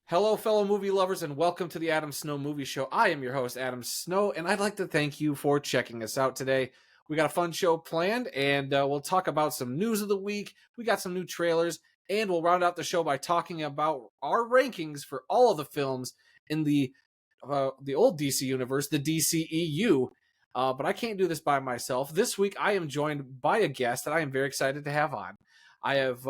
Hello, fellow movie lovers, and welcome to the Adam Snow Movie Show. I am your host, Adam Snow, and I'd like to thank you for checking us out today. We got a fun show planned, and we'll talk about some news of the week. We got some new trailers, and we'll round out the show by talking about our rankings for all of the films in the old DC universe, the DCEU. But I can't do this by myself. This week, I am joined by a guest that I am very excited to have on. I have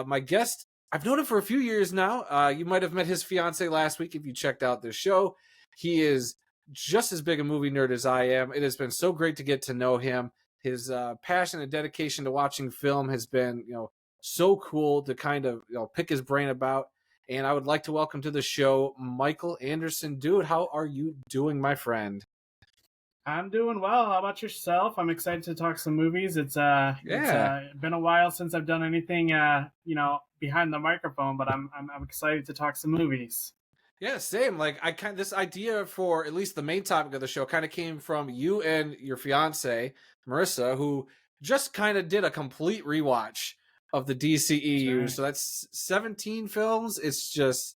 my guest. I've known him for a few years now. You might have met his fiance last week if you checked out this show. He is just as big a movie nerd as I am. It has been so great to get to know him. His passion and dedication to watching film has been, so cool to kind of, pick his brain about. And I would like to welcome to the show Michael Anderson. Dude, how are you doing, my friend? I'm doing well. How about yourself? I'm excited to talk some movies. It's been a while since I've done anything behind the microphone, but I'm excited to talk some movies. Yeah, same. Like this idea for at least the main topic of the show kind of came from you and your fiance, Marissa, who just kind of did a complete rewatch of the DCEU. Right. So that's 17 films. It's just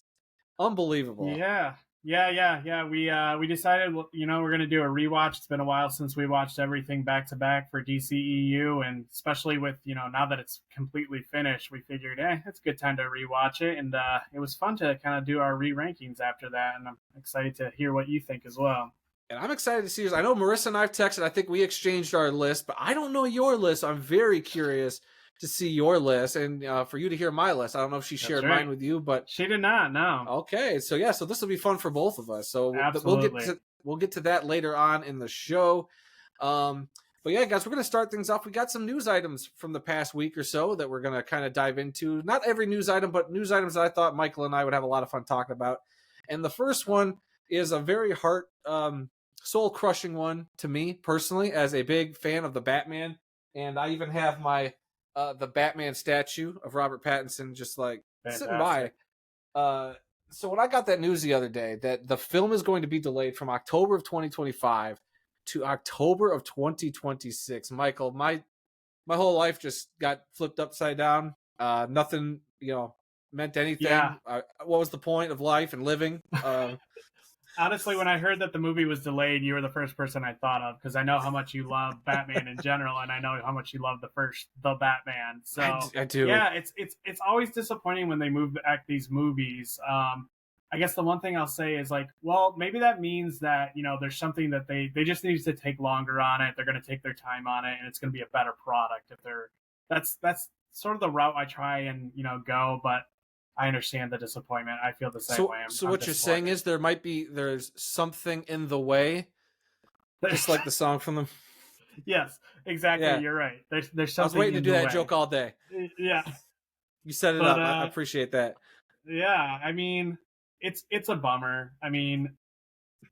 unbelievable. Yeah. We decided, we're gonna do a rewatch. It's been a while since we watched everything back to back for DCEU, and especially with now that it's completely finished, we figured, it's a good time to rewatch it, and it was fun to kind of do our re-rankings after that, and I'm excited to hear what you think as well. And I'm excited to see yours. I know Marissa and I've texted. I think we exchanged our list, but I don't know your list. I'm very curious to see your list and for you to hear my list. I don't know if she shared mine with you, but she did not. No. Okay, so this will be fun for both of us. So Absolutely. we'll get to that later on in the show. But yeah, guys, we're gonna start things off. We got some news items from the past week or so that we're gonna kind of dive into. Not every news item, but news items that I thought Michael and I would have a lot of fun talking about. And the first one is a very soul crushing one to me personally, as a big fan of the Batman. And I even have my the Batman statue of Robert Pattinson just like sitting by. So when I got that news the other day that the film is going to be delayed from October of 2025 to October of 2026, Michael, my whole life just got flipped upside down. Nothing, meant anything. Yeah. What was the point of life and living? Honestly, when I heard that the movie was delayed, you were the first person I thought of, because I know how much you love Batman in general, and I know how much you love the Batman. So I do. Yeah, it's always disappointing when they move back these movies. I guess the one thing I'll say is like, well, maybe that means that there's something that they just need to take longer on it. They're going to take their time on it, and it's going to be a better product. That's sort of the route I try and go, but I understand the disappointment. I feel the same way. So what you're saying is there's something in the way, just like the song from them. Yes, exactly. Yeah. You're right. There's something. I was waiting to do that joke all day. Yeah, you set it up. I appreciate that. Yeah, I mean, it's a bummer. I mean,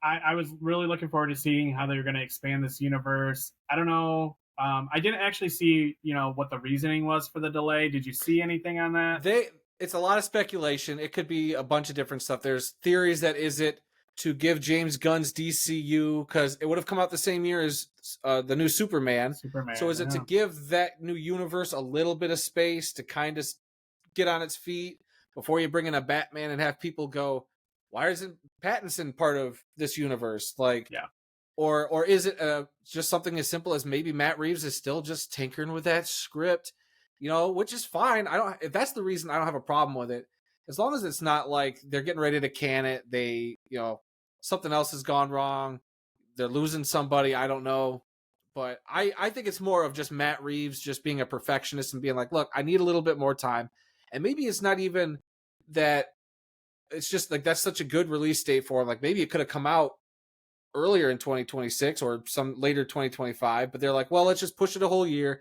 I was really looking forward to seeing how they're going to expand this universe. I don't know. I didn't actually see what the reasoning was for the delay. Did you see anything on that? It's a lot of speculation. It could be a bunch of different stuff. There's theories that is it to give James Gunn's DCU, because it would have come out the same year as the new Superman. So is it to give that new universe a little bit of space to kind of get on its feet before you bring in a Batman and have people go, why isn't Pattinson part of this universe? Like, yeah. Or is it just something as simple as maybe Matt Reeves is still just tinkering with that script? Which is fine. If that's the reason, I don't have a problem with it. As long as it's not like they're getting ready to can it. They, something else has gone wrong. They're losing somebody. I don't know. But I think it's more of just Matt Reeves just being a perfectionist and being like, look, I need a little bit more time. And maybe it's not even that. It's just like, that's such a good release date for him. Like maybe it could have come out earlier in 2026 or some later 2025. But they're like, well, let's just push it a whole year.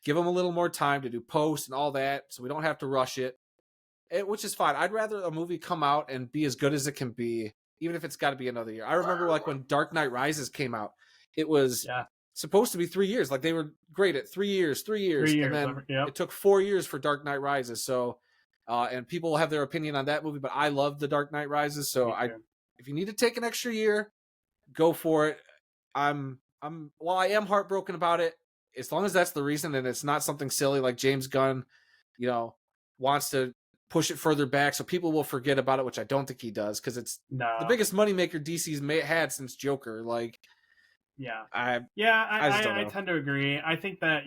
Give them a little more time to do post and all that, so we don't have to rush it, which is fine. I'd rather a movie come out and be as good as it can be, even if it's got to be another year. I remember like when Dark Knight Rises came out, it was supposed to be 3 years. Like they were great at 3 years, and then it took 4 years for Dark Knight Rises. So, and people will have their opinion on that movie, but I love the Dark Knight Rises. So if you need to take an extra year, go for it. While I am heartbroken about it, as long as that's the reason and it's not something silly like James Gunn, wants to push it further back so people will forget about it, which I don't think he does, because it's the No. biggest moneymaker DC's had since Joker. Like, Yeah. I Yeah, just don't I know. tend to agree. I think that,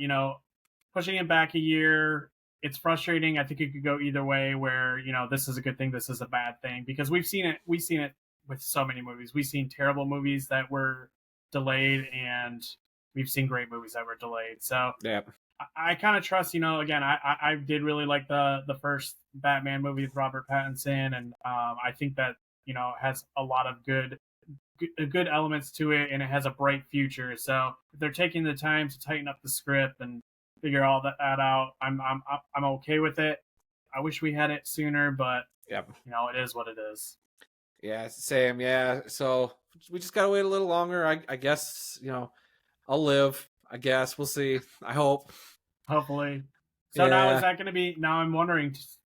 pushing it back a year, it's frustrating. I think it could go either way where, this is a good thing, this is a bad thing. Because we've seen it with so many movies. We've seen terrible movies that were delayed, and we've seen great movies that were delayed. So Yeah. I kind of trust, again, I did really like the first Batman movie with Robert Pattinson, and I think that, has a lot of good elements to it, and it has a bright future. So if they're taking the time to tighten up the script and figure all that out, I'm okay with it. I wish we had it sooner, but Yeah. it is what it is. Yeah, same. Yeah. So we just gotta wait a little longer. I guess, I'll live. I guess we'll see. I hope. Hopefully. So now is that going to be? Now I'm wondering. It's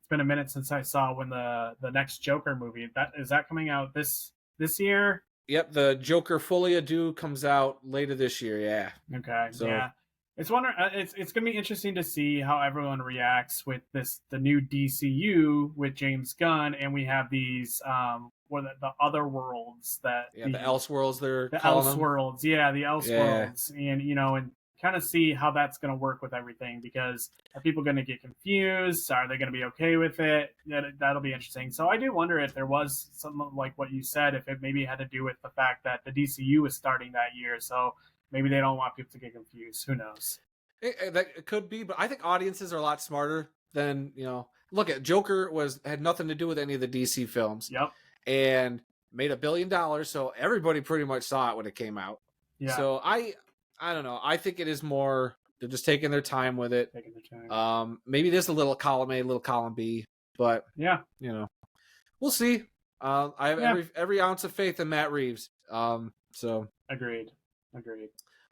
been a minute since I saw when the next Joker movie is that coming out this year. Yep, the Joker Folia Due comes out later this year. Yeah. Okay. So, yeah. It's going to be interesting to see how everyone reacts with the new DCU with James Gunn, and we have these the other worlds that the Elseworlds they're the calling Elseworlds, them. The Elseworlds, and and kind of see how that's going to work with everything, because are people going to get confused? Are they going to be okay with it? That'll be interesting. So I do wonder if there was something like what you said, if it maybe had to do with the fact that the DCU was starting that year, so maybe they don't want people to get confused. Who knows? It could be, but I think audiences are a lot smarter than, look at Joker had nothing to do with any of the DC films. Yep. And made $1 billion, so everybody pretty much saw it when it came out. Yeah. So I don't know. I think it is more they're just taking their time with it. Taking their time. Maybe there's a little column A, a little column B, but yeah, we'll see. I have every ounce of faith in Matt Reeves. So agreed.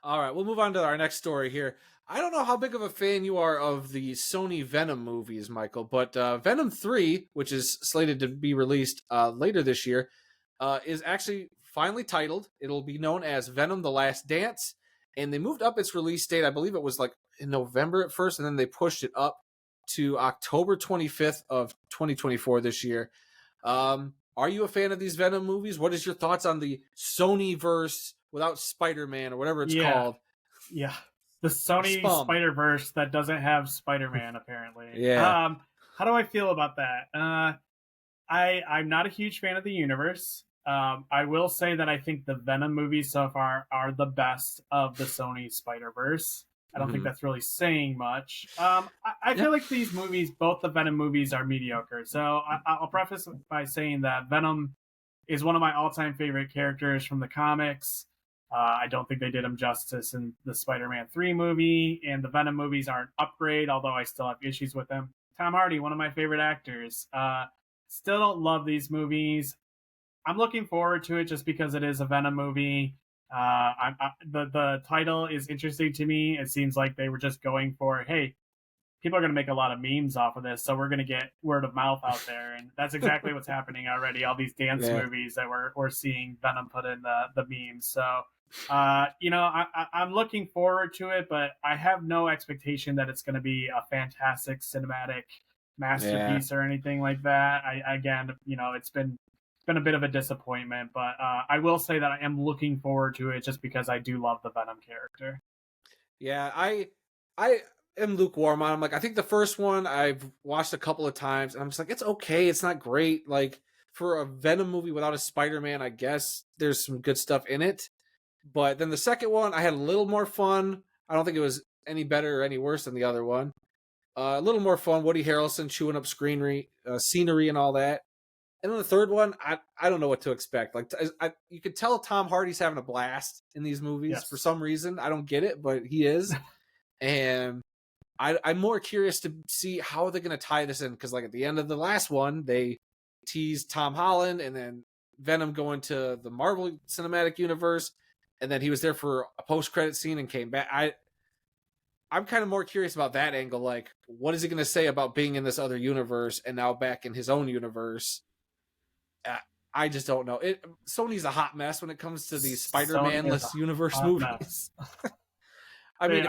All right, we'll move on to our next story here. I don't know how big of a fan you are of the Sony Venom movies, Michael, but Venom 3, which is slated to be released later this year, is actually finally titled. It'll be known as Venom: The Last Dance, and they moved up its release date. I believe it was like in November at first, and then they pushed it up to October 25th of 2024 this year. Are you a fan of these Venom movies? What is your thoughts on the Sony-verse without Spider-Man or whatever it's called? Yeah. The Sony Spider-Verse that doesn't have Spider-Man, apparently. Yeah. How do I feel about that? I'm not a huge fan of the universe. I will say that I think the Venom movies so far are the best of the Sony Spider-Verse. I don't think that's really saying much. I feel like these movies, both the Venom movies, are mediocre. So I'll preface by saying that Venom is one of my all-time favorite characters from the comics. I don't think they did him justice in the Spider-Man 3 movie, and the Venom movies are an upgrade, although I still have issues with them. Tom Hardy, one of my favorite actors. Still don't love these movies. I'm looking forward to it just because it is a Venom movie. The title is interesting to me. It seems like they were just going for, hey, people are going to make a lot of memes off of this, so we're going to get word of mouth out there, and that's exactly what's happening already. All these dance movies that we're seeing Venom put in the memes. So, I'm looking forward to it, but I have no expectation that it's going to be a fantastic cinematic masterpiece or anything like that. It's been a bit of a disappointment, but I will say that I am looking forward to it just because I do love the Venom character. Yeah, I am lukewarm on him. Like, I think the first one I've watched a couple of times, and I'm just like, it's okay. It's not great. Like, for a Venom movie without a Spider-Man, I guess there's some good stuff in it. But then the second one, I had a little more fun. I don't think it was any better or any worse than the other one. A little more fun. Woody Harrelson chewing up scenery and all that. And then the third one, I don't know what to expect. Like, you could tell Tom Hardy's having a blast in these movies for some reason. I don't get it, but he is. And I'm more curious to see how they're going to tie this in. Because, like, at the end of the last one, they teased Tom Holland and then Venom going to the Marvel Cinematic Universe. And then he was there for a post-credit scene and came back. I'm kind of more curious about that angle. Like, what is he going to say about being in this other universe and now back in his own universe? I just don't know. Sony's a hot mess when it comes to these Spider-Man-less universe movies. I mean,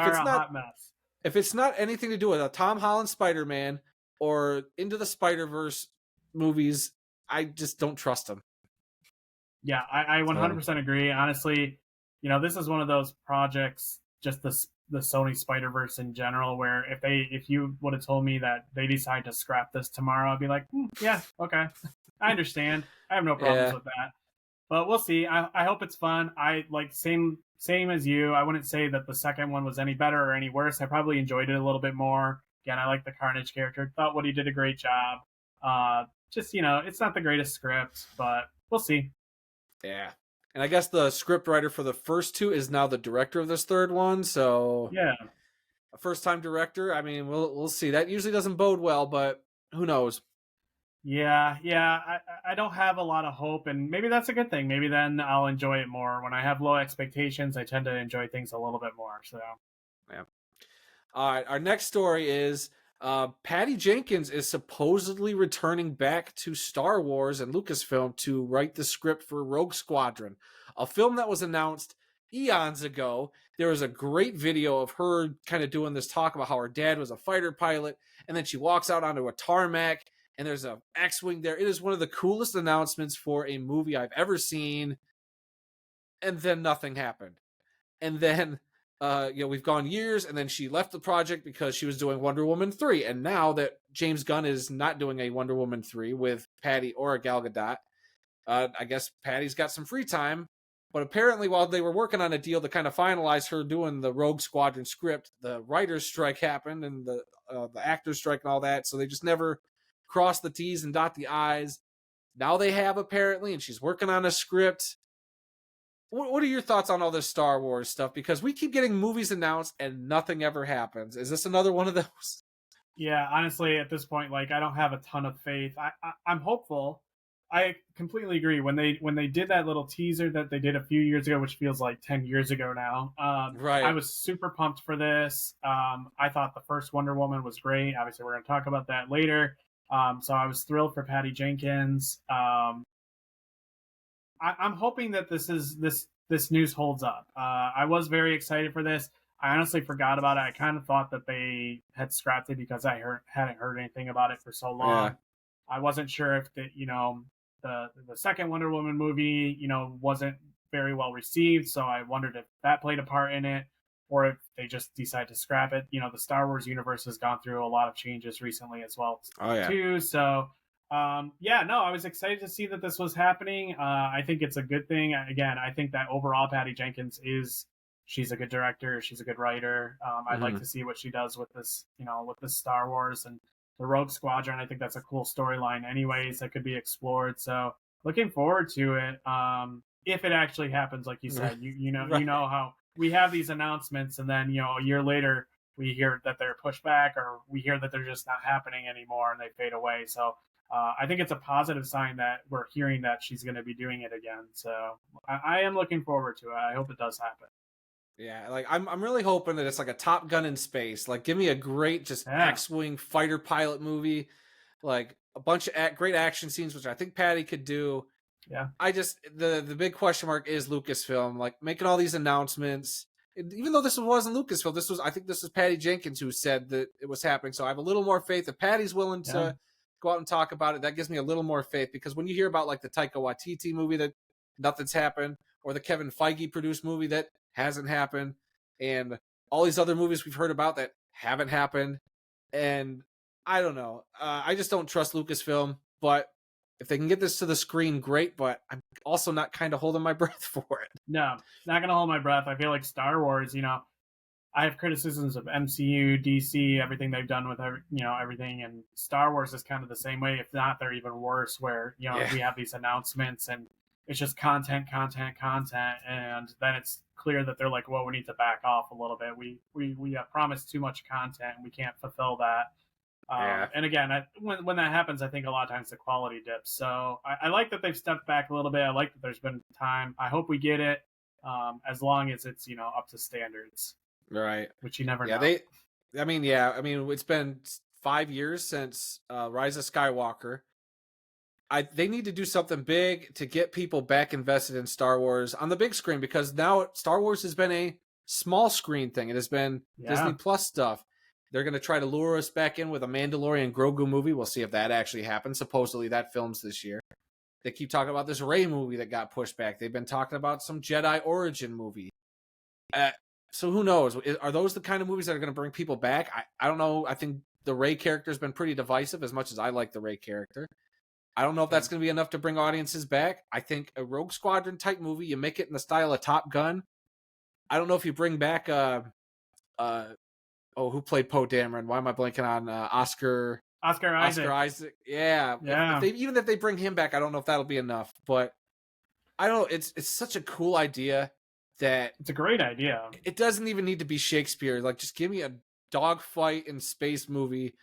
if it's not anything to do with a Tom Holland Spider-Man or Into the Spider-Verse movies, I just don't trust them. Yeah, I 100% agree. Honestly, this is one of those projects, just the Sony Spider Verse in general, where if you would have told me that they decide to scrap this tomorrow, I'd be like, yeah, okay, I understand. I have no problems Yeah. with that. But we'll see. I hope it's fun. I like same as you. I wouldn't say that the second one was any better or any worse. I probably enjoyed it a little bit more. Again, I like the Carnage character. Thought Woody did a great job. Just it's not the greatest script, but we'll see. Yeah. And I guess the script writer for the first two is now the director of this third one. So Yeah. a first time director. I mean, we'll see. That usually doesn't bode well, but who knows? Yeah, yeah. I don't have a lot of hope, and maybe that's a good thing. Maybe then I'll enjoy it more. When I have low expectations, I tend to enjoy things a little bit more. So Yeah. All right. Our next story is Patty Jenkins is supposedly returning back to Star Wars and Lucasfilm to write the script for Rogue Squadron, a film that was announced eons ago. There was a great video of her kind of doing this talk about how her dad was a fighter pilot, and then she walks out onto a tarmac, and there's a X-wing there. It is one of the coolest announcements for a movie I've ever seen, and then nothing happened. And then we've gone years, and then she left the project because she was doing Wonder Woman 3. And now that James Gunn is not doing a Wonder Woman 3 with Patty or Gal Gadot, I guess Patty's got some free time. But apparently, while they were working on a deal to kind of finalize her doing the Rogue Squadron script, the writer's strike happened and the actor's strike and all that. So they just never crossed the T's and dot the I's. Now they have, apparently, and she's working on a script. What are your thoughts on all this Star Wars stuff? Because we keep getting movies announced and nothing ever happens. Is this another one of those? yeah, honestly, at this point, like I don't have a ton of faith. I'm hopeful. I completely agree. When they did that little teaser that they did a few years ago, which feels like 10 years ago now, Right. I was super pumped for this. I thought the first Wonder Woman was great. Obviously, we're going to talk about that later. So I was thrilled for Patty Jenkins. I'm hoping that this news holds up. I was very excited for this. I honestly forgot about it. I kind of thought that they had scrapped it because I hadn't heard anything about it for so long. Yeah. I wasn't sure if the second Wonder Woman movie wasn't very well received, so I wondered if that played a part in it, or if they just decide to scrap it. The Star Wars universe has gone through a lot of changes recently as well, too. So I was excited to see that this was happening. I think it's a good thing. Again, I think that overall Patty Jenkins she's a good director. She's a good writer. I'd like to see what she does with this, with this Star Wars and the Rogue Squadron. I think that's a cool storyline anyways that could be explored. So looking forward to it. If it actually happens, like you said, Right. you know how we have these announcements and then, a year later we hear that they're pushed back or we hear that they're just not happening anymore and they fade away. So I think it's a positive sign that we're hearing that she's going to be doing it again. So I am looking forward to it. I hope it does happen. Yeah, like I'm really hoping that it's like a Top Gun in space. Like, give me a great just X-wing fighter pilot movie, like a bunch of great action scenes, which I think Patty could do. Yeah. I just the big question mark is Lucasfilm, like making all these announcements. Even though this wasn't Lucasfilm, I think this was Patty Jenkins who said that it was happening. So I have a little more faith if Patty's willing to go out and talk about it. That gives me a little more faith, because when you hear about like the Taika Waititi movie that nothing's happened, or the Kevin Feige produced movie that hasn't happened, and all these other movies we've heard about that haven't happened, and I don't know. I just don't trust Lucasfilm, but if they can get this to the screen, great, but I'm also not kind of holding my breath for it. No, not going to hold my breath. I feel like Star Wars, I have criticisms of MCU, DC, everything they've done with everything, and Star Wars is kind of the same way. If not, they're even worse. Where we have these announcements and it's just content, and then it's clear that they're like, well, we need to back off a little bit. We have promised too much content, and we can't fulfill that. And again, when that happens, I think a lot of times the quality dips. So I like that they've stepped back a little bit. I like that there's been time. I hope we get it, as long as it's up to standards. Right. Which you never know. I mean, it's been 5 years since Rise of Skywalker. They need to do something big to get people back invested in Star Wars on the big screen, because now Star Wars has been a small screen thing. It has been Disney Plus stuff. They're going to try to lure us back in with a Mandalorian Grogu movie. We'll see if that actually happens. Supposedly that films this year. They keep talking about this Rey movie that got pushed back. They've been talking about some Jedi origin movie. So who knows? Are those the kind of movies that are going to bring people back? I don't know. I think the Rey character has been pretty divisive, as much as I like the Rey character. I don't know if that's going to be enough to bring audiences back. I think a Rogue Squadron type movie, you make it in the style of Top Gun. I don't know if you bring back who played Poe Dameron? Why am I blanking on Oscar Isaac? Yeah. Even if they bring him back, I don't know if that'll be enough. But I don't know. It's such a cool idea that it's a great idea. It doesn't even need to be Shakespeare. Like, just give me a dogfight in space movie,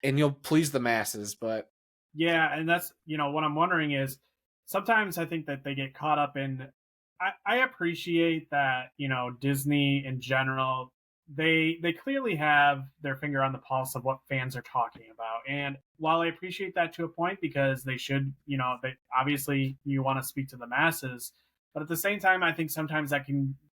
and you'll please the masses. But yeah, and that's what I'm wondering is sometimes I think that they get caught up in. I appreciate that Disney in general. They clearly have their finger on the pulse of what fans are talking about. And while I appreciate that to a point, because they should, they obviously you want to speak to the masses, but at the same time, I think sometimes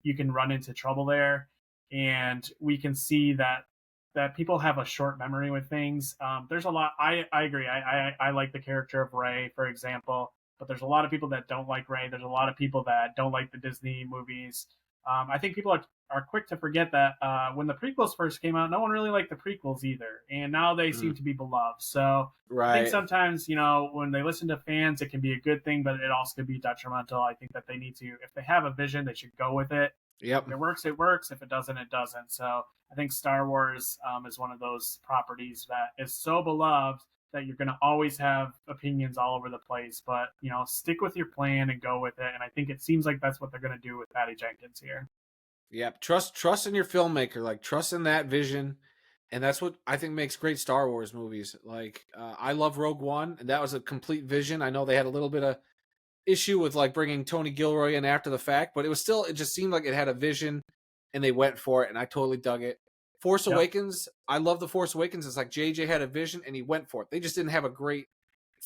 you can run into trouble there, and we can see that people have a short memory with things. There's a lot. I agree. I like the character of Rey, for example, but there's a lot of people that don't like Rey. There's a lot of people that don't like the Disney movies. I think people are quick to forget that when the prequels first came out, no one really liked the prequels either, and now they seem to be beloved. So I think sometimes when they listen to fans, it can be a good thing, but it also could be detrimental. I think that they need to, if they have a vision, they should go with it. Yep. If it works, it works. If it doesn't, it doesn't. So I think Star Wars is one of those properties that is so beloved that you're going to always have opinions all over the place, but stick with your plan and go with it. And I think it seems like that's what they're going to do with Patty Jenkins here. Yep. Trust in your filmmaker, like trust in that vision. And that's what I think makes great Star Wars movies. Like I love Rogue One, and that was a complete vision. I know they had a little bit of issue with like bringing Tony Gilroy in after the fact, but it just seemed like it had a vision and they went for it. And I totally dug it. Force Awakens, I love the Force Awakens. It's like JJ had a vision and he went for it. They just didn't have a great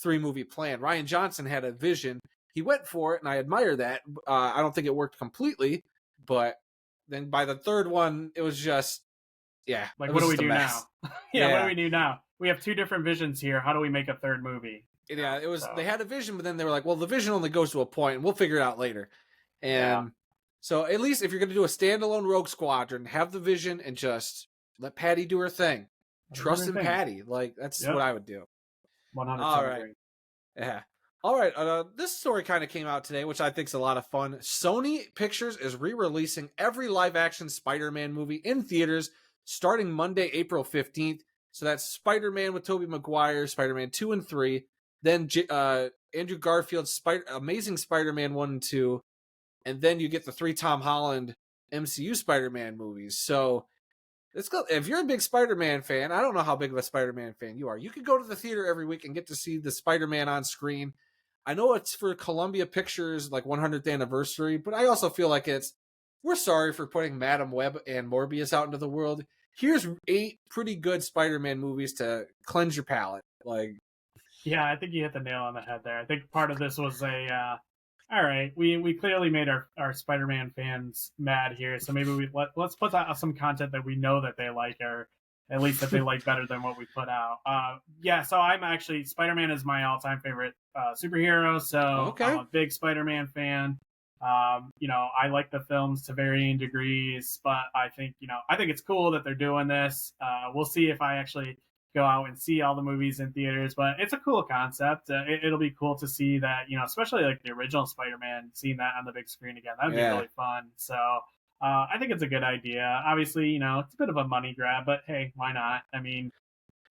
3-movie plan. Rian Johnson had a vision. He went for it, and I admire that. I don't think it worked completely, but then by the third one, it was just, Like, what do we do now? What do we do now? We have 2 different visions here. How do we make a third movie? Yeah, it was. So. They had a vision, but then they were like, well, the vision only goes to a point, and we'll figure it out later. And so at least if you're going to do a standalone Rogue Squadron, have the vision and just let Patty do her thing. Trust in Patty. Like, that's what I would do. 100%. All right. Yeah. All right. This story kind of came out today, which I think is a lot of fun. Sony Pictures is re-releasing every live-action Spider-Man movie in theaters starting Monday, April 15th. So that's Spider-Man with Tobey Maguire, Spider-Man 2 and 3. Then Andrew Garfield's Amazing Spider-Man 1 and 2. And then you get the 3 Tom Holland MCU Spider-Man movies. So let's go. If you're a big Spider-Man fan, I don't know how big of a Spider-Man fan you are. You could go to the theater every week and get to see the Spider-Man on screen. I know it's for Columbia Pictures, like 100th anniversary, but I also feel like we're sorry for putting Madam Web and Morbius out into the world. Here's 8 pretty good Spider-Man movies to cleanse your palate. Like, yeah, I think you hit the nail on the head there. I think part of this was all right, we clearly made our Spider-Man fans mad here, so maybe let's put out some content that we know that they like, or at least that they like better than what we put out. So I'm actually, Spider-Man is my all-time favorite superhero, so I'm a big Spider-Man fan. I like the films to varying degrees, but I think it's cool that they're doing this. We'll see if I actually go out and see all the movies in theaters, but it's a cool concept. It'll be cool to see that, especially like the original Spider-Man, seeing that on the big screen again. That'd be really fun. So I think it's a good idea. Obviously, it's a bit of a money grab, but hey, why not? I mean,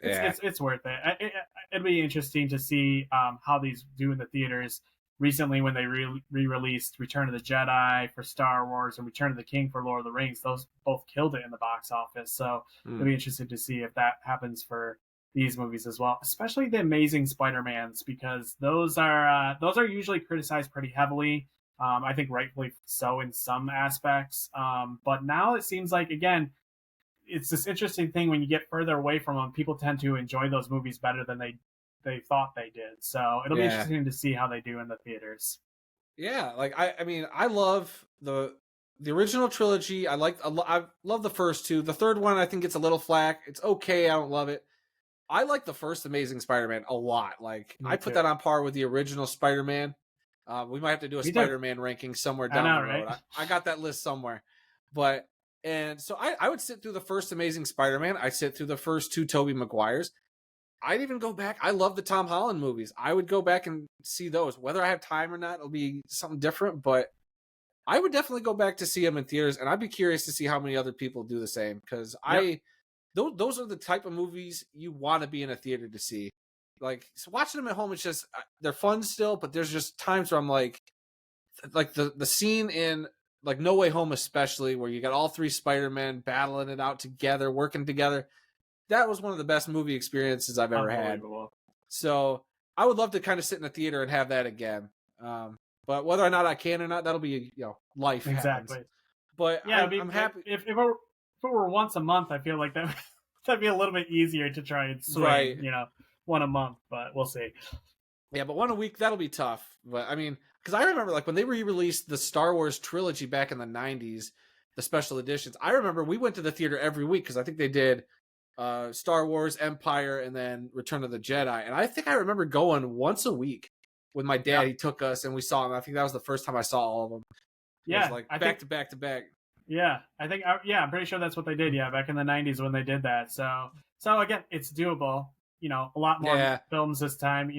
it's worth it. It'd be interesting to see how these do in the theaters. Recently, when they re-released Return of the Jedi for Star Wars and Return of the King for Lord of the Rings, those both killed it in the box office. So it'll be interesting to see if that happens for these movies as well, especially the Amazing Spider-Mans, because those are usually criticized pretty heavily. I think rightfully so in some aspects. But now it seems like, again, it's this interesting thing when you get further away from them, people tend to enjoy those movies better than they thought they did. So it'll be interesting to see how they do in the theaters. Yeah, like I mean, I love the the original trilogy, I love the first two. The third one I think gets a little flack. It's okay. I don't love it. I like the first Amazing Spider-Man a lot. Like Me I put too. that on par with the original Spider-Man. We might have to do a Me too. Spider-Man ranking somewhere I down know, the road. right? I got that list somewhere, but and so I would sit through the first Amazing Spider-Man. I sit through the first two Tobey Maguires. I'd even go back. I love the Tom Holland movies. I would go back and see those. Whether I have time or not, it'll be something different. But I would definitely go back to see them in theaters, and I'd be curious to see how many other people do the same because Yep. those are the type of movies you want to be in a theater to see. Like so watching them at home, it's just they're fun still, but there's just times where I'm like the scene in like No Way Home, especially where you got all three Spider-Men battling it out together, working together. That was one of the best movie experiences I've ever had. Unbelievable. So I would love to kind of sit in a theater and have that again. But whether or not I can or not, that'll be life Exactly. happens. But Yeah, I'm happy. if it were once a month, I feel like that'd be a little bit easier to try and swing, Right. one a month, but we'll see. Yeah, but one a week, that'll be tough. But I mean, because I remember like when they re-released the Star Wars trilogy back in the 90s, the special editions, I remember we went to the theater every week because I think they did Star Wars, Empire, and then Return of the Jedi. And I think I remember going once a week with my dad. Yeah. He took us and we saw them. I think that was the first time I saw all of them. It was like back to back to back. Yeah, I'm pretty sure that's what they did. Yeah, back in the 90s when they did that. So again, it's doable. A lot more films this time.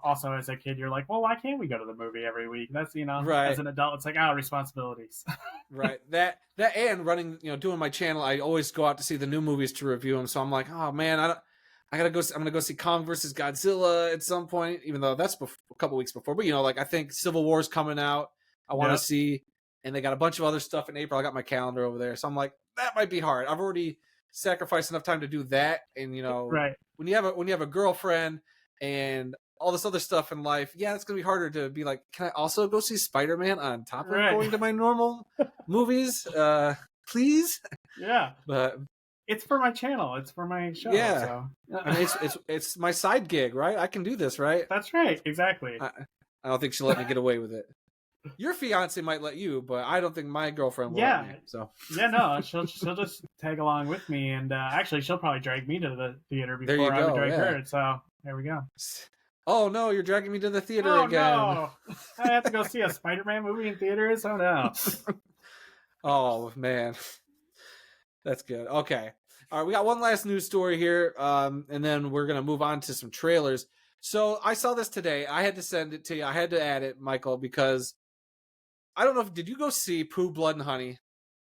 Also as a kid, you're like, well, why can't we go to the movie every week? That's Right. As an adult, it's like, responsibilities. Right. That and running, doing my channel, I always go out to see the new movies to review them. So I'm like, oh man, I'm gonna go see Kong versus Godzilla at some point, even though that's a couple weeks before. But like I think Civil War's coming out. I want to see, and they got a bunch of other stuff in April. I got my calendar over there, so I'm like, that might be hard. I've already sacrificed enough time to do that, and right. when you have a girlfriend and all this other stuff in life, yeah, it's gonna be harder to be like, can I also go see Spider-Man on top of going to my normal movies? Please? Yeah. But it's for my channel. It's for my show. Yeah. So. I mean, it's my side gig, right? I can do this, right? That's right. Exactly. I don't think she'll let me get away with it. Your fiance might let you, but I don't think my girlfriend will let me. So no, she'll just tag along with me, and actually, she'll probably drag me to the theater before I would drag her. So there we go. Oh no, you're dragging me to the theater again. No. I have to go see a Spider-Man movie in theaters. Oh no. Oh man, that's good. Okay, all right, we got one last news story here, and then we're gonna move on to some trailers. So I saw this today. I had to send it to you. I had to add it, Michael, because I don't know did you go see Pooh, Blood and Honey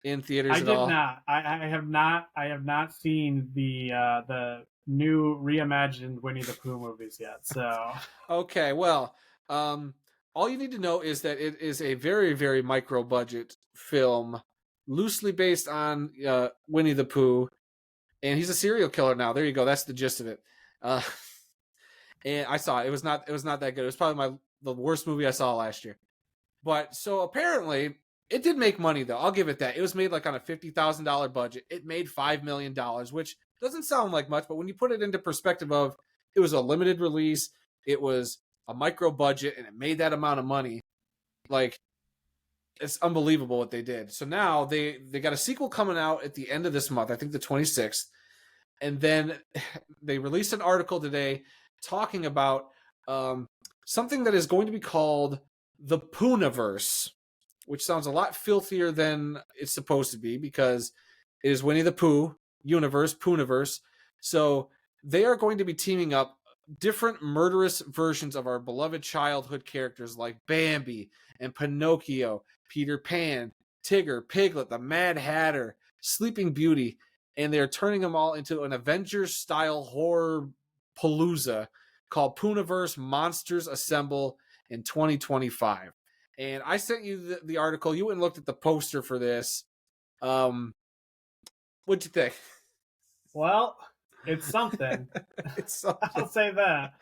in theaters at all? I did not. I have not. I have not seen the new reimagined Winnie the Pooh movies yet. So okay, well, all you need to know is that it is a very, very micro budget film, loosely based on Winnie the Pooh, and he's a serial killer now. There you go. That's the gist of it. And I saw it. It was not that good. It was probably the worst movie I saw last year. But so apparently it did make money though. I'll give it that. It was made like on a $50,000 budget. It made $5 million, which doesn't sound like much, but when you put it into perspective of it was a limited release, it was a micro budget, and it made that amount of money, like it's unbelievable what they did. So now they got a sequel coming out at the end of this month, I think the 26th, and then they released an article today talking about something that is going to be called the Poohniverse, which sounds a lot filthier than it's supposed to be because it is Winnie the Pooh universe, Poohniverse. So they are going to be teaming up different murderous versions of our beloved childhood characters like Bambi and Pinocchio, Peter Pan, Tigger, Piglet, the Mad Hatter, Sleeping Beauty, and they're turning them all into an Avengers-style horror palooza called Poohniverse Monsters Assemble in 2025. And I sent you the article. You went and looked at the poster for this. What'd you think? Well, it's something. It's something. I'll say that.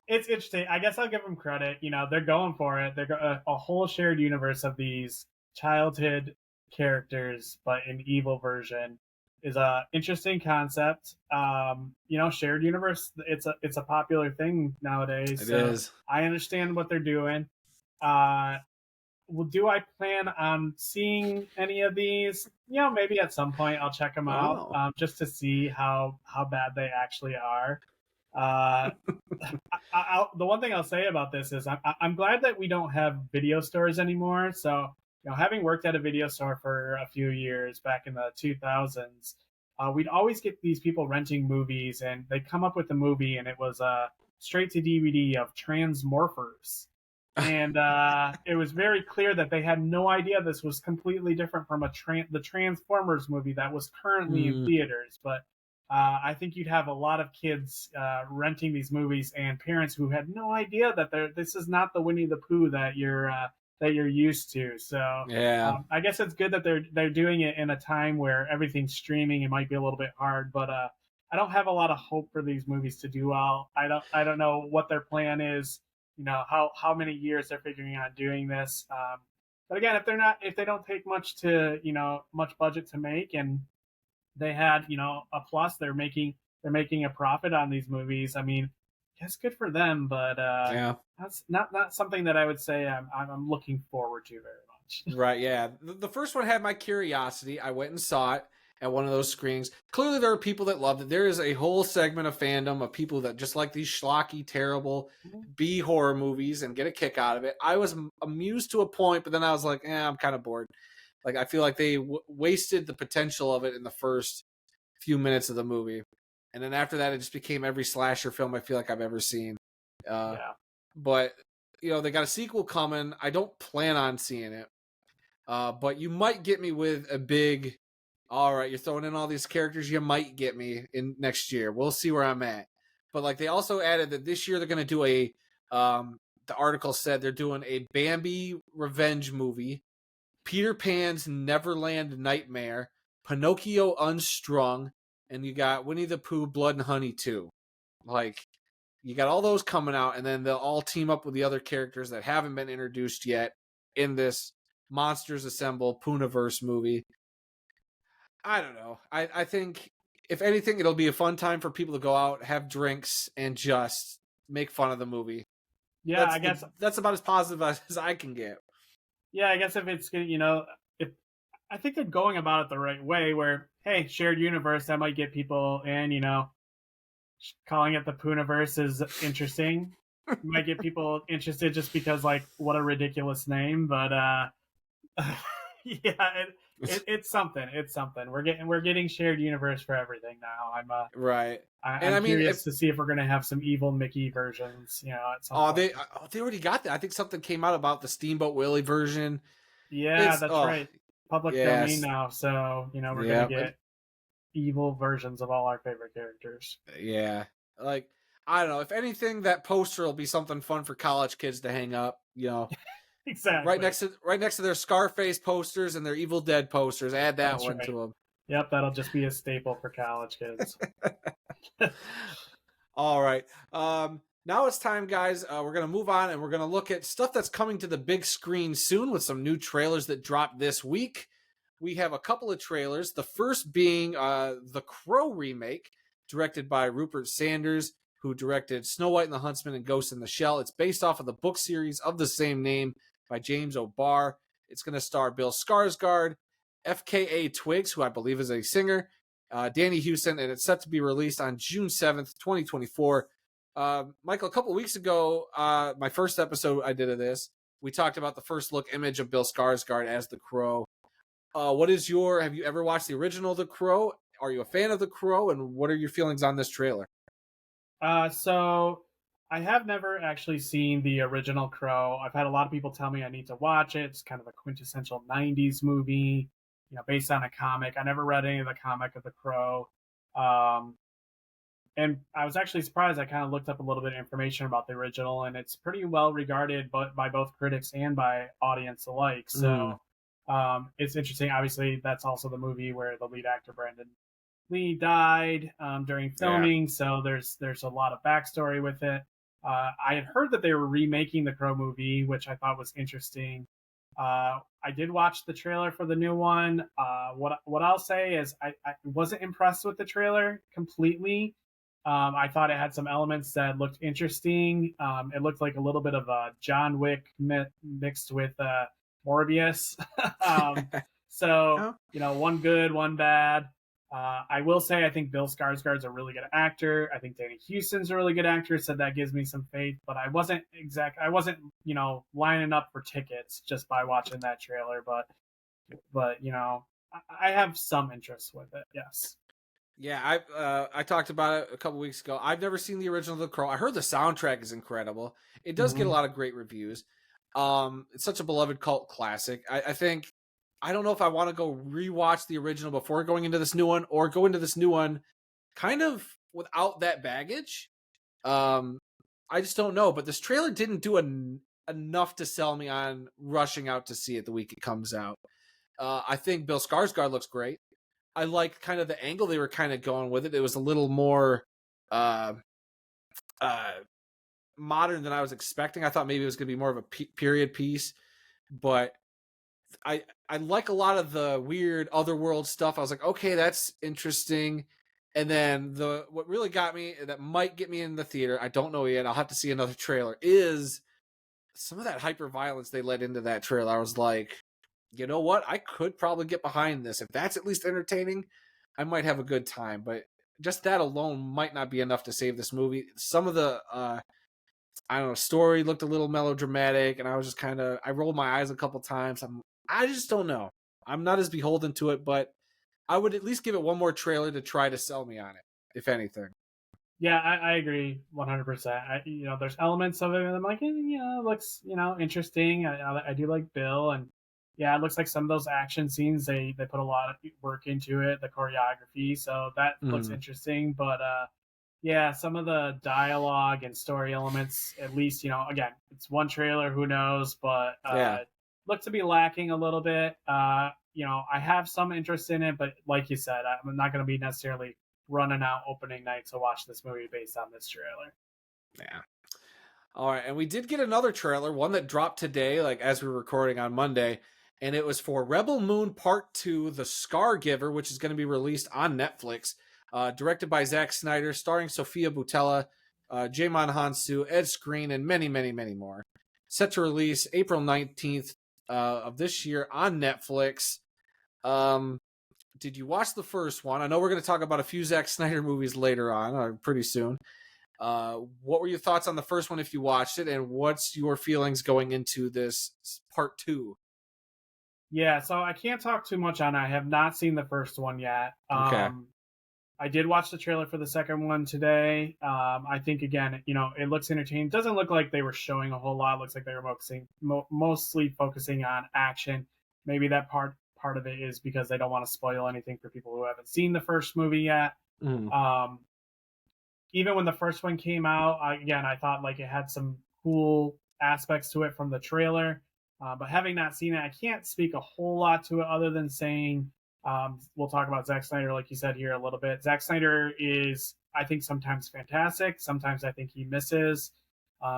It's interesting. I guess I'll give them credit. They're going for it. They're a whole shared universe of these childhood characters, but an evil version is a interesting concept. Shared universe. It's a popular thing nowadays. It is. I understand what they're doing. well, do I plan on seeing any of these? Maybe at some point I'll check them out, Oh. just to see how bad they actually are. Uh, the one thing I'll say about this is I'm glad that we don't have video stores anymore. So, having worked at a video store for a few years back in the 2000s, we'd always get these people renting movies, and they'd come up with a movie, and it was straight to DVD of Transmorphers. And it was very clear that they had no idea this was completely different from the Transformers movie that was currently in Mm, theaters. But I think you'd have a lot of kids renting these movies and parents who had no idea that this is not the Winnie the Pooh that you're used to. So yeah. I guess it's good that they're doing it in a time where everything's streaming. It might be a little bit hard, but I don't have a lot of hope for these movies to do well. I don't know what their plan is. How many years they're figuring on doing this. But again, if they don't take much budget to make, and they had a plus, they're making a profit on these movies. I mean, it's good for them, but Yeah. that's not something that I would say I'm looking forward to very much. Right. Yeah. The first one had my curiosity. I went and saw it at one of those screenings. Clearly, there are people that loved it. There is a whole segment of fandom of people that just like these schlocky, terrible B horror movies and get a kick out of it. I was amused to a point, but then I was like, I'm kind of bored. Like, I feel like they wasted the potential of it in the first few minutes of the movie. And then after that, it just became every slasher film I feel like I've ever seen. Yeah. But, they got a sequel coming. I don't plan on seeing it. But you might get me with a big, all right, you're throwing in all these characters. You might get me in next year. We'll see where I'm at. But like they also added that this year they're going to do the article said they're doing a Bambi revenge movie, Peter Pan's Neverland Nightmare, Pinocchio Unstrung, and you got Winnie the Pooh Blood and Honey 2. Like, you got all those coming out, and then they'll all team up with the other characters that haven't been introduced yet in this Monsters Assemble Poohniverse movie. I don't know. I think, if anything, it'll be a fun time for people to go out, have drinks, and just make fun of the movie. Yeah, I guess. That's about as positive as I can get. Yeah, I guess if it's if I think they're going about it the right way, where hey, shared universe, that might get people in. Calling it the Poohniverse is interesting. Might get people interested just because, like, what a ridiculous name. But yeah, it's something. It's something. We're getting shared universe for everything now. Right. I'm curious to see if we're gonna have some evil Mickey versions. At some point. They already got that. I think something came out about the Steamboat Willie version. Yeah, that's right. Public domain now, so we're gonna get evil versions of all our favorite characters. Yeah, like, I don't know. If anything, that poster will be something fun for college kids to hang up. Exactly. Right next to their Scarface posters and their Evil Dead posters. Add that one to them. Yep, that'll just be a staple for college kids. All right. Now it's time, guys. We're going to move on, and we're going to look at stuff that's coming to the big screen soon with some new trailers that dropped this week. We have a couple of trailers. The first being the Crow remake, directed by Rupert Sanders, who directed Snow White and the Huntsman and Ghost in the Shell. It's based off of the book series of the same name by James O'Barr. It's going to star Bill Skarsgård, FKA Twigs, who I believe is a singer, Danny Houston, and it's set to be released on June 7th, 2024. Michael, a couple of weeks ago, my first episode I did of this, we talked about the first look image of Bill Skarsgård as the Crow. Have you ever watched the original The Crow? Are you a fan of The Crow? And what are your feelings on this trailer? So I have never actually seen the original Crow. I've had a lot of people tell me I need to watch it. It's kind of a quintessential 90s movie, based on a comic. I never read any of the comic of The Crow. And I was actually surprised. I kind of looked up a little bit of information about the original, and it's pretty well regarded by both critics and by audience alike. So it's interesting. Obviously, that's also the movie where the lead actor, Brandon Lee, died during filming. Yeah. So there's a lot of backstory with it. I had heard that they were remaking the Crow movie, which I thought was interesting. I did watch the trailer for the new one. What I'll say is I wasn't impressed with the trailer completely. I thought it had some elements that looked interesting. It looked like a little bit of a John Wick mixed with Morbius. um, so, Oh, one good, one bad. I will say I think Bill Skarsgård's a really good actor. I think Danny Houston's a really good actor, so that gives me some faith. But I wasn't lining up for tickets just by watching that trailer. But I have some interest with it. Yes. yeah, I talked about it a couple weeks ago. I've never seen the original The Crow. I heard the soundtrack is incredible. It does get a Mm-hmm. lot of great reviews. It's such a beloved cult classic. I think I don't know if I want to go rewatch the original before going into this new one, or go into this new one kind of without that baggage. Um, I just don't know. But this trailer didn't do enough to sell me on rushing out to see it the week it comes out. I think Bill Skarsgård looks great. I like kind of the angle they were kind of going with it. It was a little more uh, uh, modern than I was expecting. I thought maybe it was going to be more of a period piece, but I like a lot of the weird otherworld stuff. I was like, okay, that's interesting. And then what really got me, that might get me in the theater, I don't know yet, I'll have to see another trailer, is some of that hyper violence they let into that trailer. I was like, you know what? I could probably get behind this. If that's at least entertaining, I might have a good time. But just that alone might not be enough to save this movie. Some of the I don't know, story looked a little melodramatic, and I was just I rolled my eyes a couple times. I just don't know. I'm not as beholden to it, but I would at least give it one more trailer to try to sell me on it, if anything. Yeah, I agree 100%. There's elements of it that I'm like, it looks, interesting. I do like Bill, and yeah, it looks like some of those action scenes they put a lot of work into it, the choreography, so that looks Mm. interesting. But yeah, some of the dialogue and story elements, at least, again, it's one trailer, who knows, but Yeah, look to be lacking a little bit. I have some interest in it, but like you said, I'm not going to be necessarily running out opening night to watch this movie based on this trailer. yeah. All right, and we did get another trailer, one that dropped today, like as we were recording on Monday, and it was for Rebel Moon Part 2, The Scar Giver, which is going to be released on Netflix, directed by Zack Snyder, starring Sofia Boutella, Jaemon Hansu, Ed Skrein, and many, many, many more. Set to release April 19th of this year on Netflix. Um, did you watch the first one? I know we're going to talk about a few Zack Snyder movies later on, pretty soon. What were your thoughts on the first one if you watched it, and what's your feelings going into this part two? Yeah, so I can't talk too much on it. I have not seen the first one yet. Okay. I did watch the trailer for the second one today. I think again, it looks entertaining. It doesn't look like they were showing a whole lot. It looks like they were mostly focusing on action. Maybe that part of it is because they don't want to spoil anything for people who haven't seen the first movie yet. Mm. Um, Even when the first one came out, I thought like it had some cool aspects to it from the trailer. But having not seen it, I can't speak a whole lot to it other than saying we'll talk about Zack Snyder, like you said here a little bit. Zack Snyder is, I think, sometimes fantastic. Sometimes I think he misses,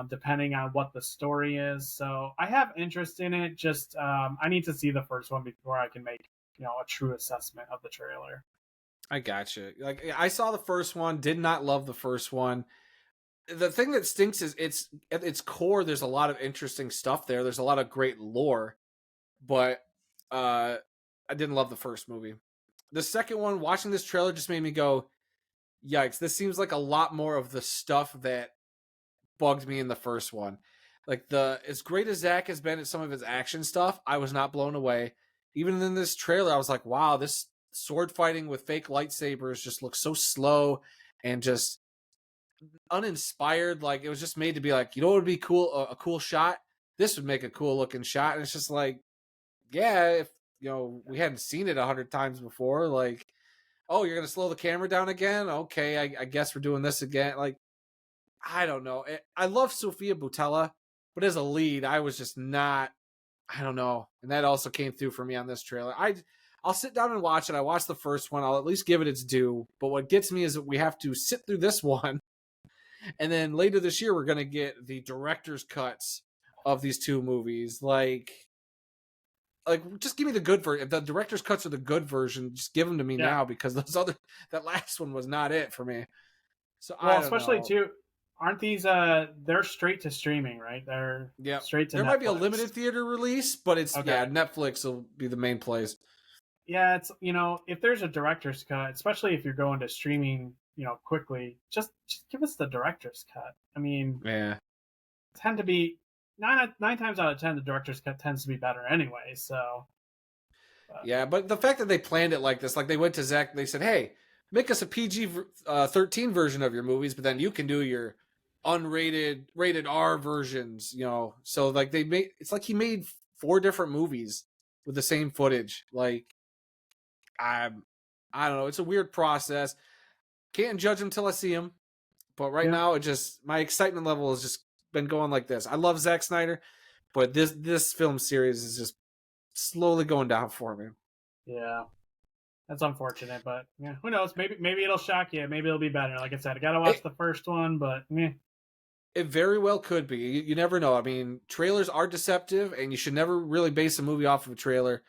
depending on what the story is. So I have interest in it. Just I need to see the first one before I can make a true assessment of the trailer. I gotcha. Like, I saw the first one, did not love the first one. The thing that stinks is it's at its core. There's a lot of interesting stuff there. There's a lot of great lore, but I didn't love the first movie. The second one, watching this trailer just made me go, "Yikes! This seems like a lot more of the stuff that bugged me in the first one." Like, as great as Zack has been at some of his action stuff, I was not blown away. Even in this trailer, I was like, wow, this sword fighting with fake lightsabers just looks so slow and just uninspired. Like, it was just made to be like, what would be cool? A cool shot. This would make a cool looking shot. And it's just like, yeah, if we hadn't seen it 100 times before, like, oh, you're gonna slow the camera down again? Okay, I guess we're doing this again. Like, I don't know. I love Sofia Boutella, but as a lead, I was just not. I don't know, and that also came through for me on this trailer. I'll sit down and watch it. I watched the first one. I'll at least give it its due. But what gets me is that we have to sit through this one, and then later this year we're gonna get the director's cuts of these two movies. Like, just give me the good version. If the director's cuts are the good version, just give them to me Yeah. now, because that last one was not it for me. So I Well, don't especially know. too, Aren't these they're straight to streaming, right? They're Yeah, straight to there might be a limited Netflix. theater release, but it's Okay. Netflix will be the main place. Yeah, it's if there's a director's cut, especially if you're going to streaming, quickly, just give us the director's cut. I mean, Yeah. tend to be nine times out of 10 the director's cut tends to be better anyway. So Yeah, but the fact that they planned it like this, like they went to Zack, they said, "Hey, make us a PG 13 version of your movies, but then you can do your unrated, rated R versions." So like it's like he made 4 different movies with the same footage. Like I don't know, it's a weird process. Can't judge him till I see him. But right yeah, now, it just my excitement level has just been going like this. I love Zack Snyder, but this film series is just slowly going down for me. yeah, that's unfortunate, but yeah, who knows? Maybe it'll shock you. Maybe it'll be better. Like I said, I gotta watch It the first one, but yeah, it very well could be. You never know. I mean, trailers are deceptive, and you should never really base a movie off of a trailer.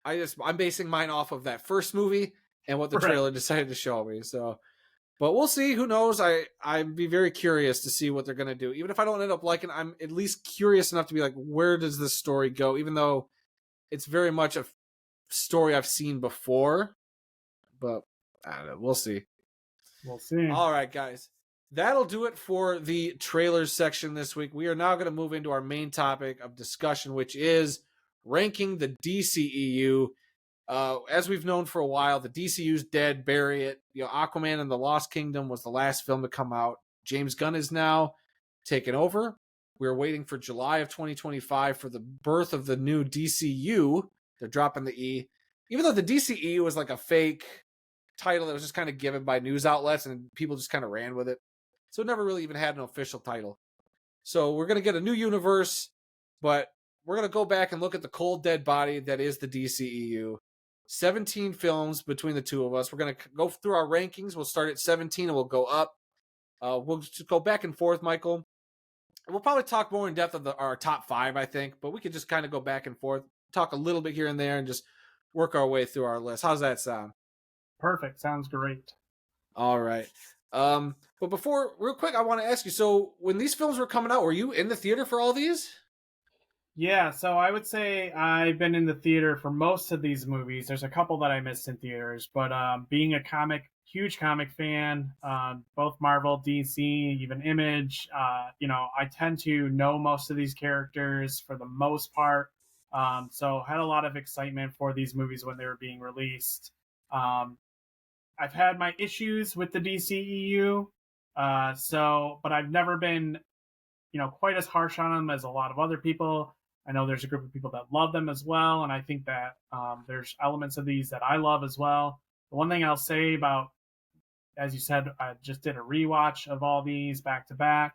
I'm basing mine off of that first movie and what the right. trailer decided to show me. So, but we'll see. Who knows? I'd be very curious to see what they're gonna do. Even if I don't end up liking, I'm at least curious enough to be like, where does this story go? Even though it's very much a story I've seen before, but I don't know. We'll see. We'll see. All right, guys. That'll do it for the trailers section this week. We are now going to move into our main topic of discussion, which is ranking the DCEU. As we've known for a while, the DCU's dead, bury it. Aquaman and the Lost Kingdom was the last film to come out. James Gunn is now taken over. We're waiting for July of 2025 for the birth of the new DCU. They're dropping the E. Even though the DCEU was like a fake title that was just kind of given by news outlets and people just kind of ran with it. So it never really even had an official title. So we're going to get a new universe, but we're going to go back and look at the cold dead body that is the DCEU. 17 films between the two of us. We're going to go through our rankings. We'll start at 17 and we'll go up. We'll just go back and forth, Michael. We'll probably talk more in depth of our top 5, I think, but we could just kind of go back and forth, talk a little bit here and there, and just work our way through our list. How's that sound? Perfect. Sounds great. All right. But before, real quick, I want to ask you. So, when these films were coming out, were you in the theater for all these? Yeah, so I would say I've been in the theater for most of these movies. There's a couple that I missed in theaters, but being a huge comic fan, both Marvel, DC, even Image, I tend to know most of these characters for the most part. So had a lot of excitement for these movies when they were being released. Um, I've had my issues with the DCEU, but I've never been quite as harsh on them as a lot of other people. I know there's a group of people that love them as well, and I think that there's elements of these that I love as well. The one thing I'll say about, as you said, I just did a rewatch of all these back to back.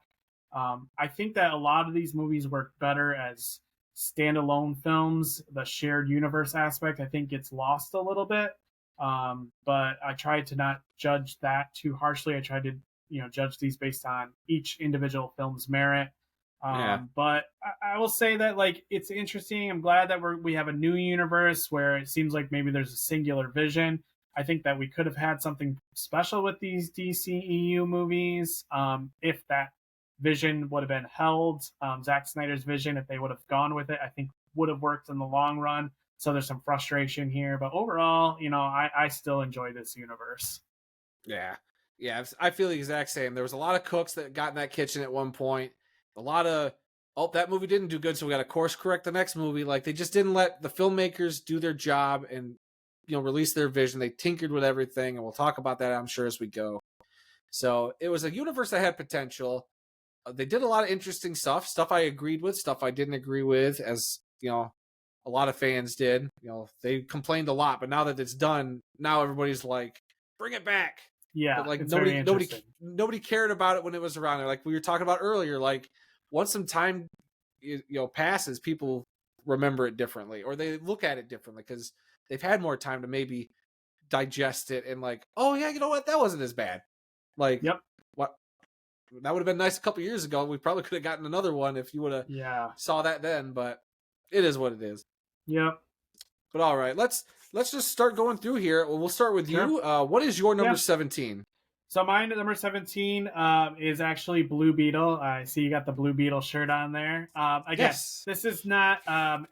I think that a lot of these movies work better as standalone films. The shared universe aspect, I think, gets lost a little bit. But I tried to not judge that too harshly. I tried to judge these based on each individual film's merit. Yeah. But I will say that it's interesting. I'm glad that we have a new universe where it seems like maybe there's a singular vision. I think that we could have had something special with these DCEU movies if that vision would have been held. Zack Snyder's vision, if they would have gone with it, I think would have worked in the long run. So there's some frustration here, but overall, I still enjoy this universe. Yeah. Yeah. I feel the exact same. There was a lot of cooks that got in that kitchen at one point. A lot of, oh, that movie didn't do good, so we got to course correct the next movie. Like, they just didn't let the filmmakers do their job and, release their vision. They tinkered with everything, and we'll talk about that, I'm sure, as we go. So it was a universe that had potential. They did a lot of interesting stuff I agreed with, stuff I didn't agree with, as, a lot of fans did. They complained a lot, but now that it's done, now everybody's like, bring it back. Yeah, but like it's nobody cared about it when it was around there. Like we were talking about earlier, like once some time passes, people remember it differently or they look at it differently because they've had more time to maybe digest it and like, oh yeah, you know what, that wasn't as bad. Like, yep, what that would have been nice a couple years ago. We probably could have gotten another one if you would have saw that then. But it is what it is. Yep. But all right, let's just start going through here. We'll start with you. What is your number 17? So mine at number 17 is actually Blue Beetle. I see you got the Blue Beetle shirt on there. Again, Yes. this is not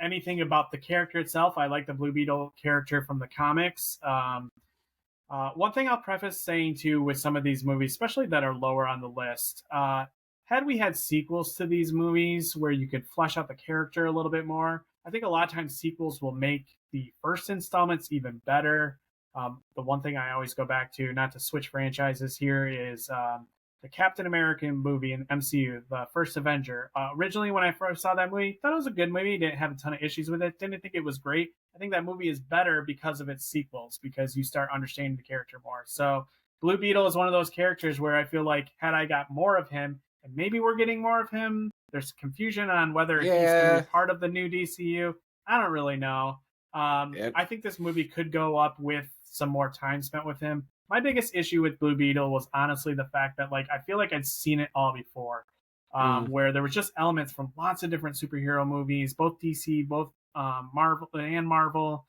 anything about the character itself. I like the Blue Beetle character from the comics. One thing I'll preface saying too with some of these movies, especially that are lower on the list, had we had sequels to these movies where you could flesh out the character a little bit more, I think a lot of times sequels will make the first installments even better. The one thing I always go back to, not to switch franchises here, is the Captain American movie in MCU, the first Avenger. Originally, when I first saw that movie, thought it was a good movie. Didn't have a ton of issues with it. Didn't think it was great. I think that movie is better because of its sequels, because you start understanding the character more. So Blue Beetle is one of those characters where I feel like had I got more of him, and maybe we're getting more of him, there's confusion on whether he's going to be Yeah. part of the new DCU. I don't really know. Yep. I think this movie could go up with some more time spent with him. My biggest issue with Blue Beetle was honestly the fact that like I feel like I'd seen it all before, Mm. where there was just elements from lots of different superhero movies, both DC, both Marvel,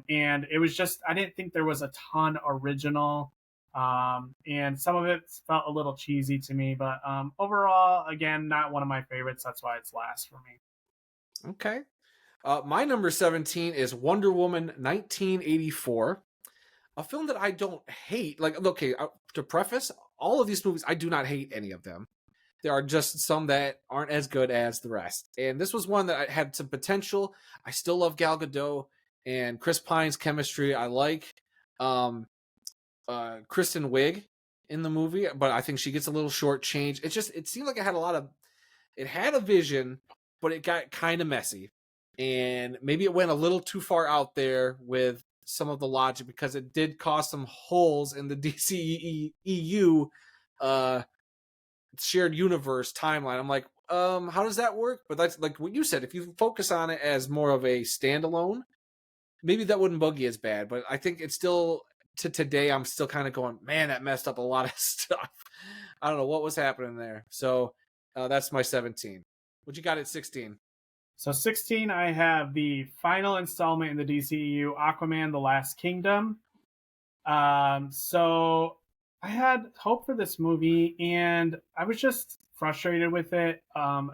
and it was just I didn't think there was a ton original, and some of it felt a little cheesy to me. But overall, again, not one of my favorites. That's why it's last for me. Okay. My number 17 is Wonder Woman 1984, a film that I don't hate. Like, okay, to preface, all of these movies, I do not hate any of them. There are just some that aren't as good as the rest. And this was one that had some potential. I still love Gal Gadot and Chris Pine's chemistry. I like um, Kristen Wiig in the movie, but I think she gets a little shortchanged. It seemed like it had a vision, but it got kind of messy. And maybe it went a little too far out there with some of the logic because it did cause some holes in the DCEU shared universe timeline. I'm like, how does that work? But that's like what you said. If you focus on it as more of a standalone, maybe that wouldn't bug you as bad. But I think it's still to today. I'm still kind of going, man, that messed up a lot of stuff. I don't know what was happening there. So that's my 17. What you got at 16? So 16, I have the final installment in the DCEU, Aquaman: The Last Kingdom. So I had hope for this movie, and I was just frustrated with it.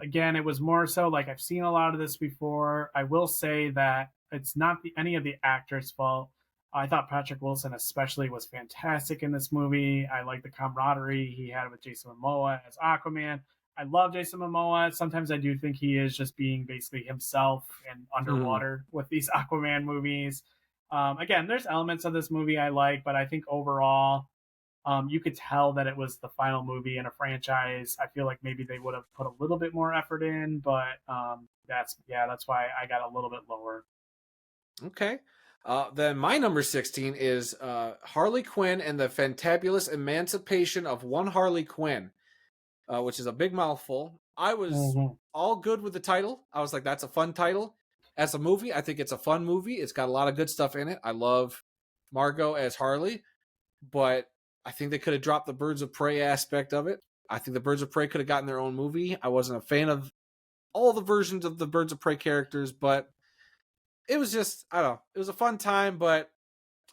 Again, it was more so like I've seen a lot of this before. I will say that it's not any of the actors' fault. I thought Patrick Wilson, especially, was fantastic in this movie. I like the camaraderie he had with Jason Momoa as Aquaman. I love Jason Momoa. Sometimes I do think he is just being basically himself and Mm. underwater with these Aquaman movies. Again, there's elements of this movie I like, but I think overall, you could tell that it was the final movie in a franchise. I feel like maybe they would have put a little bit more effort in, but that's why I got a little bit lower. Okay. Then my number 16 is Harley Quinn and the Fantabulous Emancipation of One Harley Quinn, which is a big mouthful. I was Mm-hmm. all good with the title. I was like, that's a fun title. As a movie, I think it's a fun movie. It's got a lot of good stuff in it. I love Margot as Harley, but I think they could have dropped the Birds of Prey aspect of it. I think the Birds of Prey could have gotten their own movie. I wasn't a fan of all the versions of the Birds of Prey characters, but it was just, I don't know, it was a fun time, but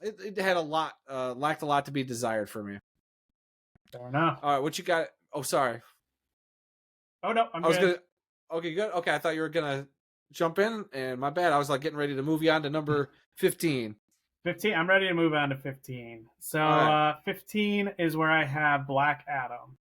it had a lot, lacked a lot to be desired for me. Fair enough. All right, what you got? Oh, sorry. Oh no, I'm I was good. gonna. Okay, good. Okay, I thought you were gonna jump in, and my bad. I was like getting ready to move you on to number 15. 15. I'm ready to move on to 15. So All right, 15 is where I have Black Adam.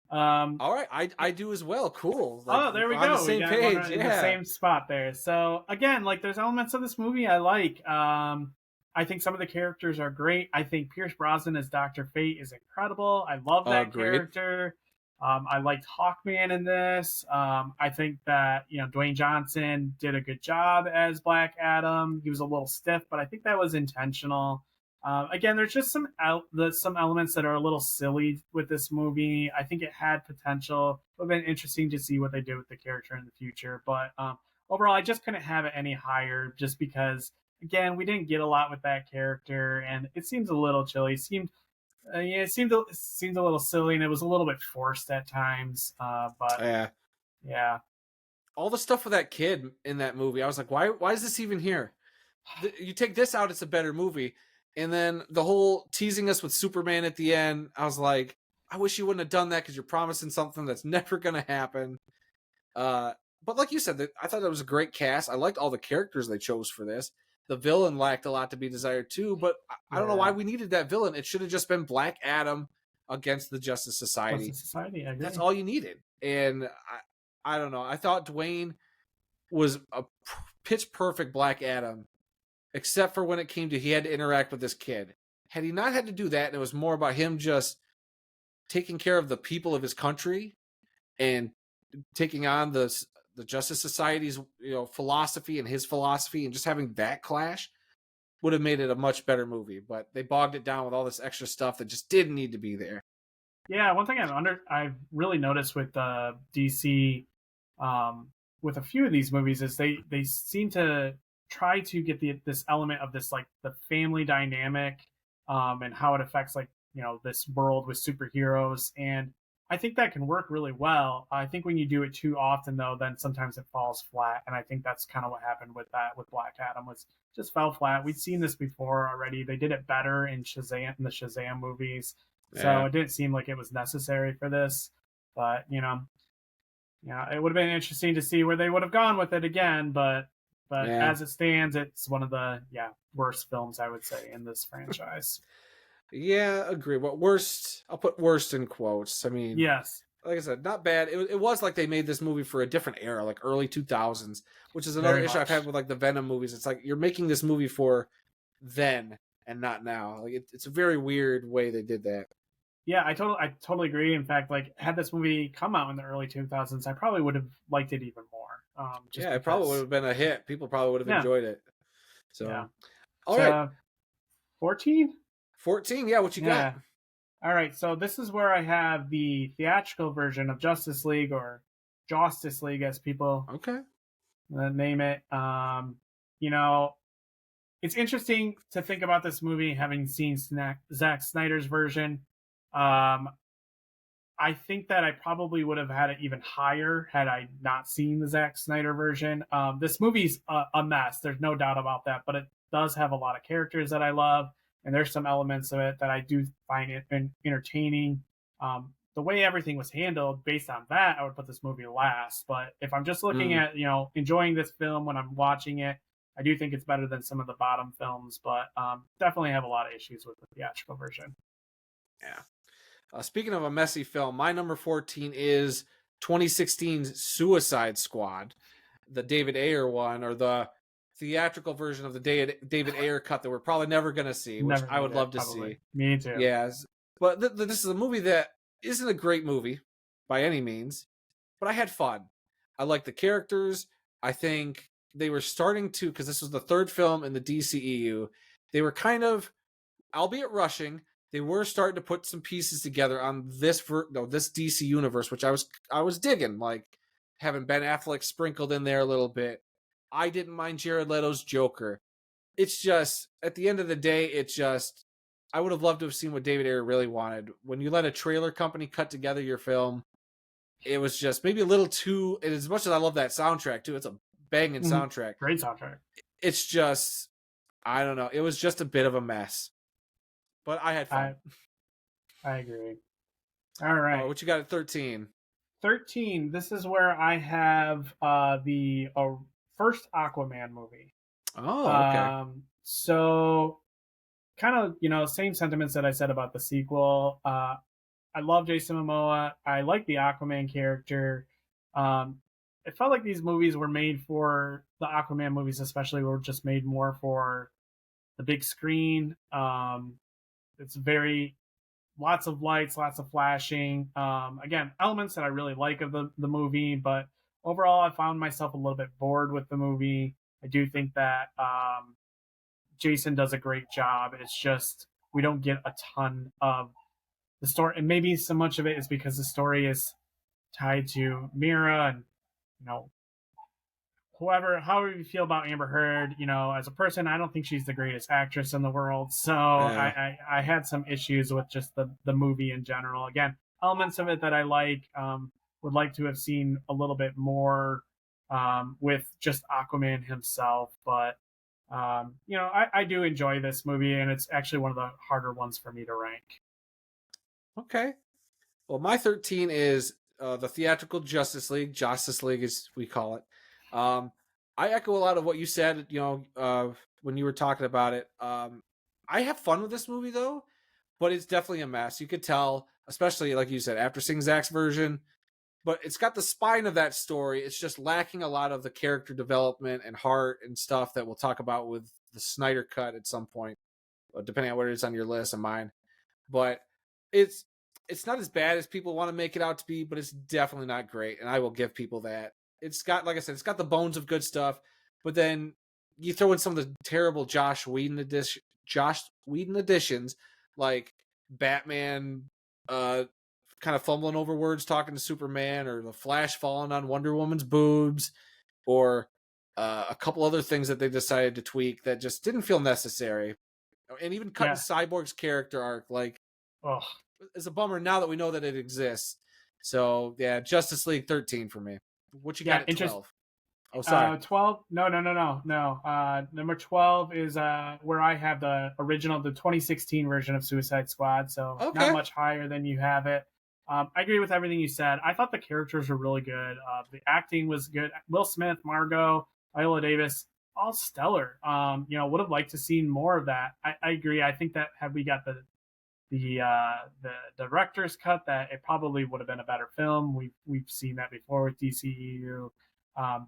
Um, all right. I do as well. Cool. Like Oh, there we we're on the go. We same got one page. in the Yeah. same spot there. So again, like there's elements of this movie I like. I think some of the characters are great. I think Pierce Brosnan as Doctor Fate is incredible. I love that Agreed. character. I liked Hawkman in this. I think that Dwayne Johnson did a good job as Black Adam. He was a little stiff, but I think that was intentional. Again, there's just some elements that are a little silly with this movie. I think it had potential. It would have been interesting to see what they do with the character in the future. But overall, I just couldn't have it any higher, just because again we didn't get a lot with that character, and it seems a little chilly. It seemed a little silly, and it was a little bit forced at times. But Yeah. yeah, All the stuff with that kid in that movie, I was like, why is this even here? You take this out, it's a better movie. And then the whole teasing us with Superman at the end, I was like, I wish you wouldn't have done that because you're promising something that's never going to happen. But like you said, I thought that was a great cast. I liked all the characters they chose for this. The villain lacked a lot to be desired too, but I don't know why we needed that villain. It should have just been Black Adam against the Justice Society. I agree. That's all you needed. And I don't know. I thought Dwayne was a pitch perfect Black Adam, except for when it came to he had to interact with this kid. Had he not had to do that, and it was more about him just taking care of the people of his country and taking on the Justice Society's philosophy and his philosophy, and just having that clash, would have made it a much better movie. But they bogged it down with all this extra stuff that just didn't need to be there. Yeah, one thing I've really noticed with DC, with a few of these movies, is they seem to try to get this element of this, like, the family dynamic, and how it affects, like, this world with superheroes. And I think that can work really well. I think when you do it too often, though, then sometimes it falls flat. And I think that's kind of what happened with Black Adam, was just fell flat. We've seen this before already. They did it better in the Shazam movies. Yeah. So it didn't seem like it was necessary for this. But, it would have been interesting to see where they would have gone with it again. But as it stands, it's one of the worst films, I would say, in this franchise. Yeah, agree. But worst, I'll put worst in quotes. I mean, yes, like I said, not bad. It was like they made this movie for a different era, like early 2000s, which is another issue I've had with like the Venom movies. It's like you're making this movie for then and not now. Like it's a very weird way they did that. Yeah, I totally agree. In fact, like, had this movie come out in the early 2000s, I probably would have liked it even more. It probably would have been a hit. People probably would have enjoyed it. So, all right. 14? 14, yeah, what you got? All right, so this is where I have the theatrical version of Justice League, or Justice League, as people name it. It's interesting to think about this movie, having seen Zack Snyder's version. I think that I probably would have had it even higher had I not seen the Zack Snyder version. This movie's a mess. There's no doubt about that, but it does have a lot of characters that I love. And there's some elements of it that I do find entertaining. The way everything was handled, based on that, I would put this movie last. But if I'm just looking at, enjoying this film when I'm watching it, I do think it's better than some of the bottom films. But definitely have a lot of issues with the theatrical version. Yeah. Speaking of a messy film, my number 14 is 2016's Suicide Squad, the David Ayer one, or the theatrical version of the David Ayer cut that we're probably never going to see, which I would love to see. Me too. Yes. But this is a movie that isn't a great movie by any means, but I had fun. I like the characters. I think they were starting to, because this was the third film in the DCEU, they were kind of, albeit rushing, they were starting to put some pieces together on this DC universe, which I was digging, like having Ben Affleck sprinkled in there a little bit. I didn't mind Jared Leto's Joker. It's just, at the end of the day, I would have loved to have seen what David Ayer really wanted. When you let a trailer company cut together your film, it was just maybe a little too, and as much as I love that soundtrack too, it's a banging soundtrack. Great soundtrack. It's just, I don't know, it was just a bit of a mess. But I had fun. I agree. All right. What you got at 13? 13, this is where I have the first Aquaman movie. Oh, okay. So, kind of, same sentiments that I said about the sequel. I love Jason Momoa. I like the Aquaman character. It felt like these movies were made for, the Aquaman movies especially, were just made more for the big screen. It's lots of lights, lots of flashing. Again, elements that I really like of the movie, but overall, I found myself a little bit bored with the movie. I do think that Jason does a great job. It's just, we don't get a ton of the story, and maybe so much of it is because the story is tied to Mira, and however you feel about Amber Heard, as a person, I don't think she's the greatest actress in the world. So yeah. I had some issues with just the movie in general. Again, elements of it that I like, would like to have seen a little bit more with just Aquaman himself. But I do enjoy this movie, and it's actually one of the harder ones for me to rank. Okay. Well, my 13 is the theatrical Justice League as we call it. Um, I echo a lot of what you said, when you were talking about it. I have fun with this movie though, but it's definitely a mess. You could tell, especially like you said, after seeing Zack's version, but it's got the spine of that story. It's just lacking a lot of the character development and heart and stuff that we'll talk about with the Snyder cut at some point, depending on what it is on your list and mine. But it's it's not as bad as people want to make it out to be, but it's definitely not great, and I will give people that. It's got, like I said, it's got the bones of good stuff, but then you throw in some of the terrible Josh Whedon additions, like Batman, kind of fumbling over words talking to Superman, or the Flash falling on Wonder Woman's boobs, or a couple other things that they decided to tweak that just didn't feel necessary. And even cutting Yeah. Cyborg's character arc, like, Oh, is a bummer now that we know that it exists. So yeah, Justice League 13 for me. What you got at 12? Oh, sorry. 12. No. Number 12 is where I have the 2016 version of Suicide Squad. So Okay. not much higher than you have it. I agree with everything you said. I thought the characters were really good. The acting was good. Will Smith, Margot, Viola Davis, all stellar. Would have liked to seen more of that. I agree. I think that had we got the director's cut, that it probably would have been a better film. We've seen that before with DCEU.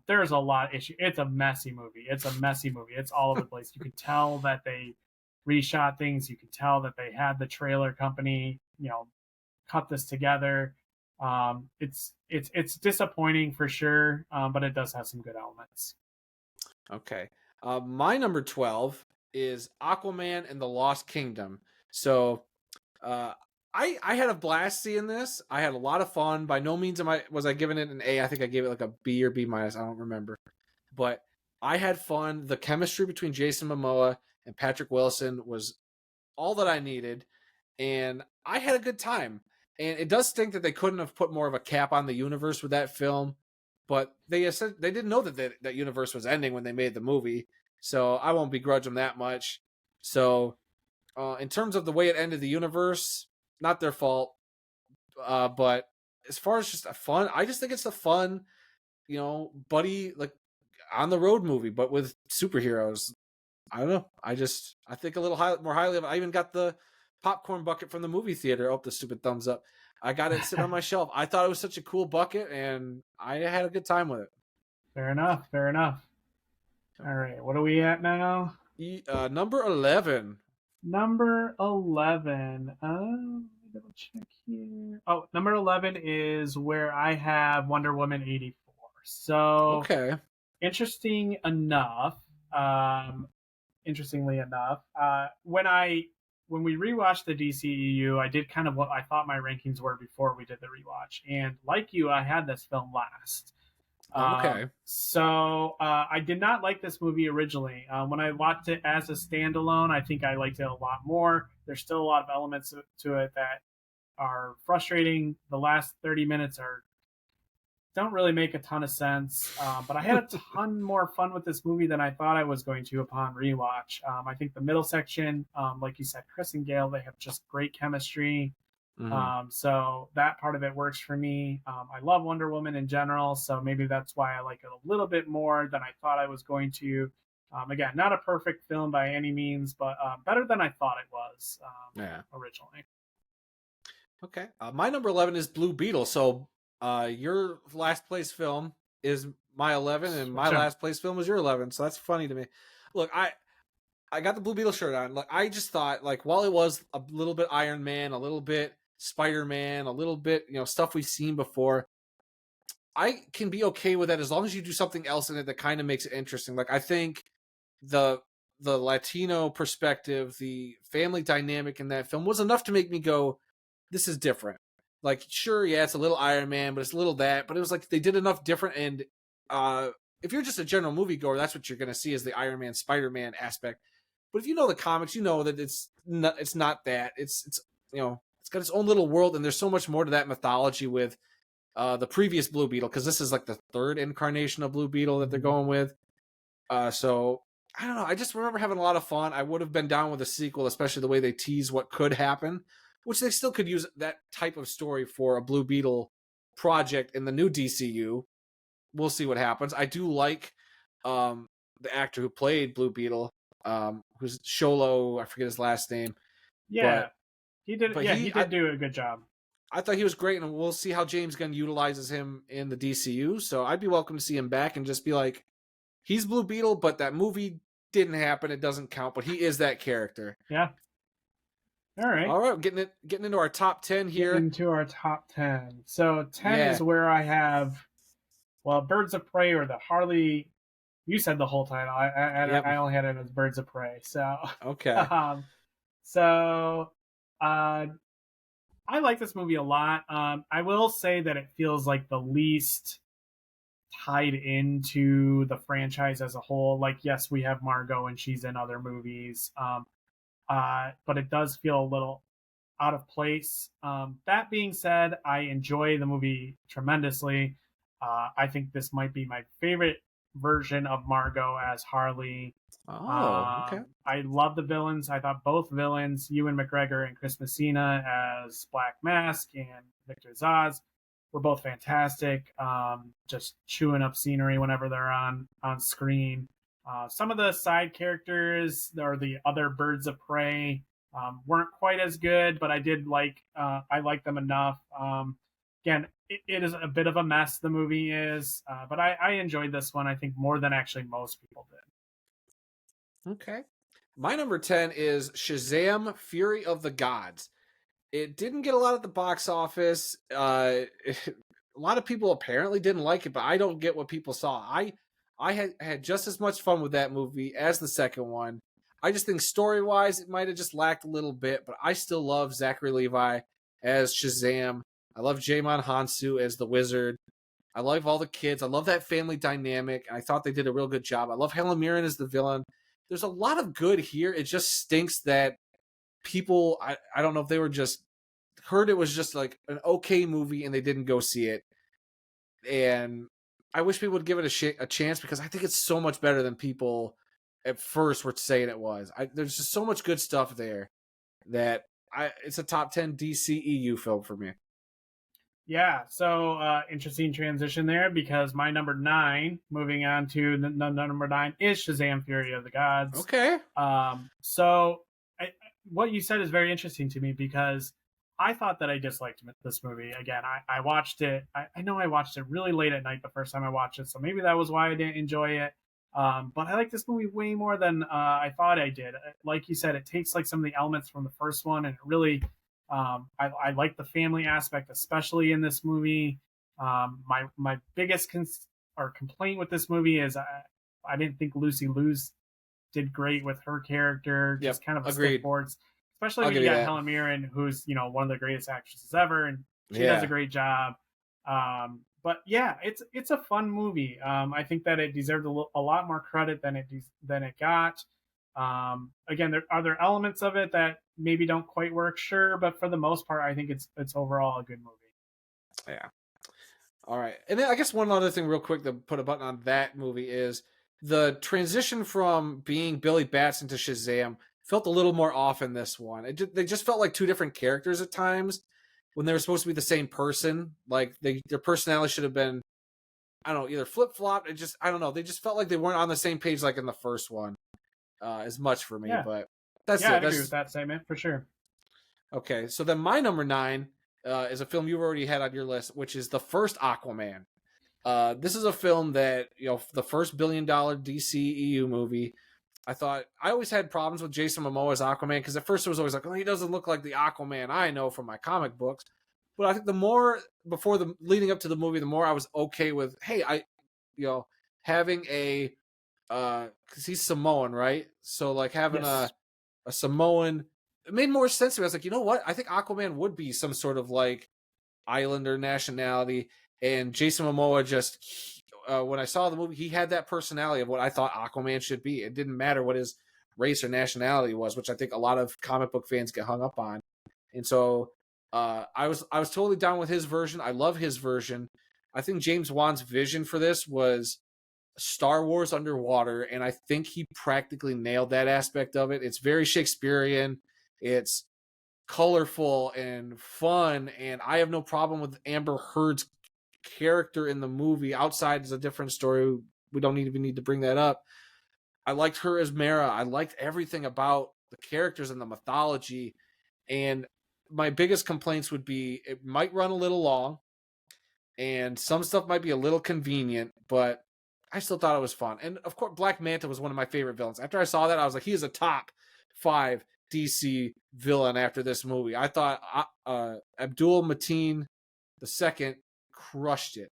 There's a lot of issue. It's a messy movie. It's all over the place. You can tell that they reshot things. You can tell that they had the trailer company, cut this together. It's disappointing for sure, but it does have some good elements. Okay. My number 12 is Aquaman and the Lost Kingdom. So I had a blast seeing this. I had a lot of fun. By no means was I giving it an A. I think I gave it like a B or B minus. I don't remember. But I had fun. The chemistry between Jason Momoa and Patrick Wilson was all that I needed, and I had a good time. And it does stink that they couldn't have put more of a cap on the universe with that film, but they didn't know that universe was ending when they made the movie, so I won't begrudge them that much. So, in terms of the way it ended the universe, not their fault. But as far as just a fun, I just think it's a fun, buddy, like, on the road movie, but with superheroes. I don't know. I think a little more highly of it. I even got the popcorn bucket from the movie theater. Oh, the stupid thumbs up. I got it sitting on my shelf. I thought it was such a cool bucket, and I had a good time with it. Fair enough. All right, what are we at now? Number 11. Number 11. Let me double check here. Oh, number 11 is where I have Wonder Woman 84. So, Okay. interestingly enough, when we rewatched the DCEU, I did kind of what I thought my rankings were before we did the rewatch. And like you, I had this film last. Okay. So I did not like this movie originally. When I watched it as a standalone, I think I liked it a lot more. There's still a lot of elements to it that are frustrating. The last 30 minutes don't really make a ton of sense. But I had a ton more fun with this movie than I thought I was going to upon rewatch. I think the middle section, like you said, Chris and Gail, they have just great chemistry. Mm-hmm. So that part of it works for me. I love Wonder Woman in general, so maybe that's why I like it a little bit more than I thought I was going to. Again, not a perfect film by any means, but better than I thought it was originally. Okay. My number 11 is Blue Beetle. So your last place film is my 11, and my last place film was your 11. So that's funny to me. Look, I got the Blue Beetle shirt on. Like, I just thought, like, while it was a little bit Iron Man, a little bit Spider-Man, a little bit, stuff we've seen before, I can be okay with that as long as you do something else in it that kind of makes it interesting. Like, I think the Latino perspective, the family dynamic in that film was enough to make me go, this is different. Like, sure, yeah, it's a little Iron Man, but it's a little that. But it was like they did enough different. And if you're just a general moviegoer, that's what you're going to see is the Iron Man, Spider-Man aspect. But if you know the comics, you know that it's not that. It's it's got its own little world, and there's so much more to that mythology with the previous Blue Beetle, because this is like the third incarnation of Blue Beetle that they're going with. So I don't know. I just remember having a lot of fun. I would have been down with a sequel, especially the way they tease what could happen, which they still could use that type of story for a Blue Beetle project in the new DCU. We'll see what happens. I do like um, the actor who played Blue Beetle, who's Sholo. I forget his last name, Yeah, but he did. but Yeah, he he, I, did do a good job. I thought he was great, and we'll see how James Gunn utilizes him in the DCU. So I'd be welcome to see him back and just be like, he's Blue Beetle, but that movie didn't happen. It doesn't count, but he is that character. Yeah. All right. All right, getting into our top 10 here. Getting into our top 10. So 10 Yeah. is where I have, well, Birds of Prey or the Harley. You said the whole title. Yep. I only had it as Birds of Prey. So Okay. so I like this movie a lot. I will say that it feels like the least tied into the franchise as a whole. Like, yes, we have Margot and she's in other movies, but it does feel a little out of place. That being said, I enjoy the movie tremendously. I think this might be my favorite version of Margot as Harley. Oh, okay. I love the villains. I thought both villains, Ewan McGregor and Chris Messina as Black Mask and Victor Zsasz, were both fantastic. Just chewing up scenery whenever they're on screen. Some of the side characters or the other Birds of Prey weren't quite as good, but I did like I liked them enough. Again, it is a bit of a mess. The movie is, but I enjoyed this one. I think more than actually most people did. Okay. My number 10 is Shazam: Fury of the Gods. It didn't get a lot at the box office. A lot of people apparently didn't like it, but I don't get what people saw. I had just as much fun with that movie as the second one. I just think story-wise, it might have just lacked a little bit, but I still love Zachary Levi as Shazam. I love Jaemon Hansu as the Wizard. I love all the kids. I love that family dynamic. I thought they did a real good job. I love Helen Mirren as the villain. There's a lot of good here. It just stinks that people, I don't know if they were just heard it was just like an okay movie and they didn't go see it. And I wish people would give it a chance because I think it's so much better than people at first were saying it was. There's just so much good stuff there that it's a top 10 DCEU film for me. Yeah, so interesting transition there because my number 9, moving on to number 9, is Shazam: Fury of the Gods. Okay. So what you said is very interesting to me because I thought that I disliked this movie. Again, I watched it. I know I watched it really late at night the first time I watched it, so maybe that was why I didn't enjoy it. But I like this movie way more than I thought I did. Like you said, it takes like some of the elements from the first one and it really. I like the family aspect, especially in this movie. My biggest complaint with this movie is I didn't think Lucy Liu did great with her character. Just kind of a stiff forward, especially when you got Helen Mirren, who's one of the greatest actresses ever, and she does a great job. But yeah, it's a fun movie. I think that it deserved a lot more credit than it got. Again, are there elements of it that maybe don't quite work? Sure, but for the most part, I think it's overall a good movie. Yeah. All right, and then I guess one other thing, real quick, to put a button on that movie is the transition from being Billy Batson to Shazam felt a little more off in this one. They just felt like two different characters at times when they were supposed to be the same person. Like their personality should have been, I don't know, either flip flop. I don't know. They just felt like they weren't on the same page like in the first one. As much for me, but that's it. I agree with that statement for sure. Okay, so then my number 9 is a film you've already had on your list, which is the first Aquaman. This is a film that, the first $1 billion DCEU movie. I always had problems with Jason Momoa's Aquaman because at first it was always like, oh, he doesn't look like the Aquaman I know from my comic books. But I think the more leading up to the movie, the more I was okay with, hey, having a because he's Samoan, right? So like having a Samoan, it made more sense to me. I was like, you know what? I think Aquaman would be some sort of like islander nationality, and Jason Momoa just when I saw the movie, he had that personality of what I thought Aquaman should be. It didn't matter what his race or nationality was, which I think a lot of comic book fans get hung up on. And so I was totally down with his version. I love his version. I think James Wan's vision for this was Star Wars underwater, and I think he practically nailed that aspect of it. It's very Shakespearean. It's colorful and fun, and I have no problem with Amber Heard's character in the movie. Outside is a different story. We don't even need to bring that up. I liked her as Mara. I liked everything about the characters and the mythology. And my biggest complaints would be it might run a little long, and some stuff might be a little convenient, but I still thought it was fun. And of course, Black Manta was one of my favorite villains. After I saw that, I was like, he is a top 5 DC villain after this movie. I thought Abdul Mateen II crushed it.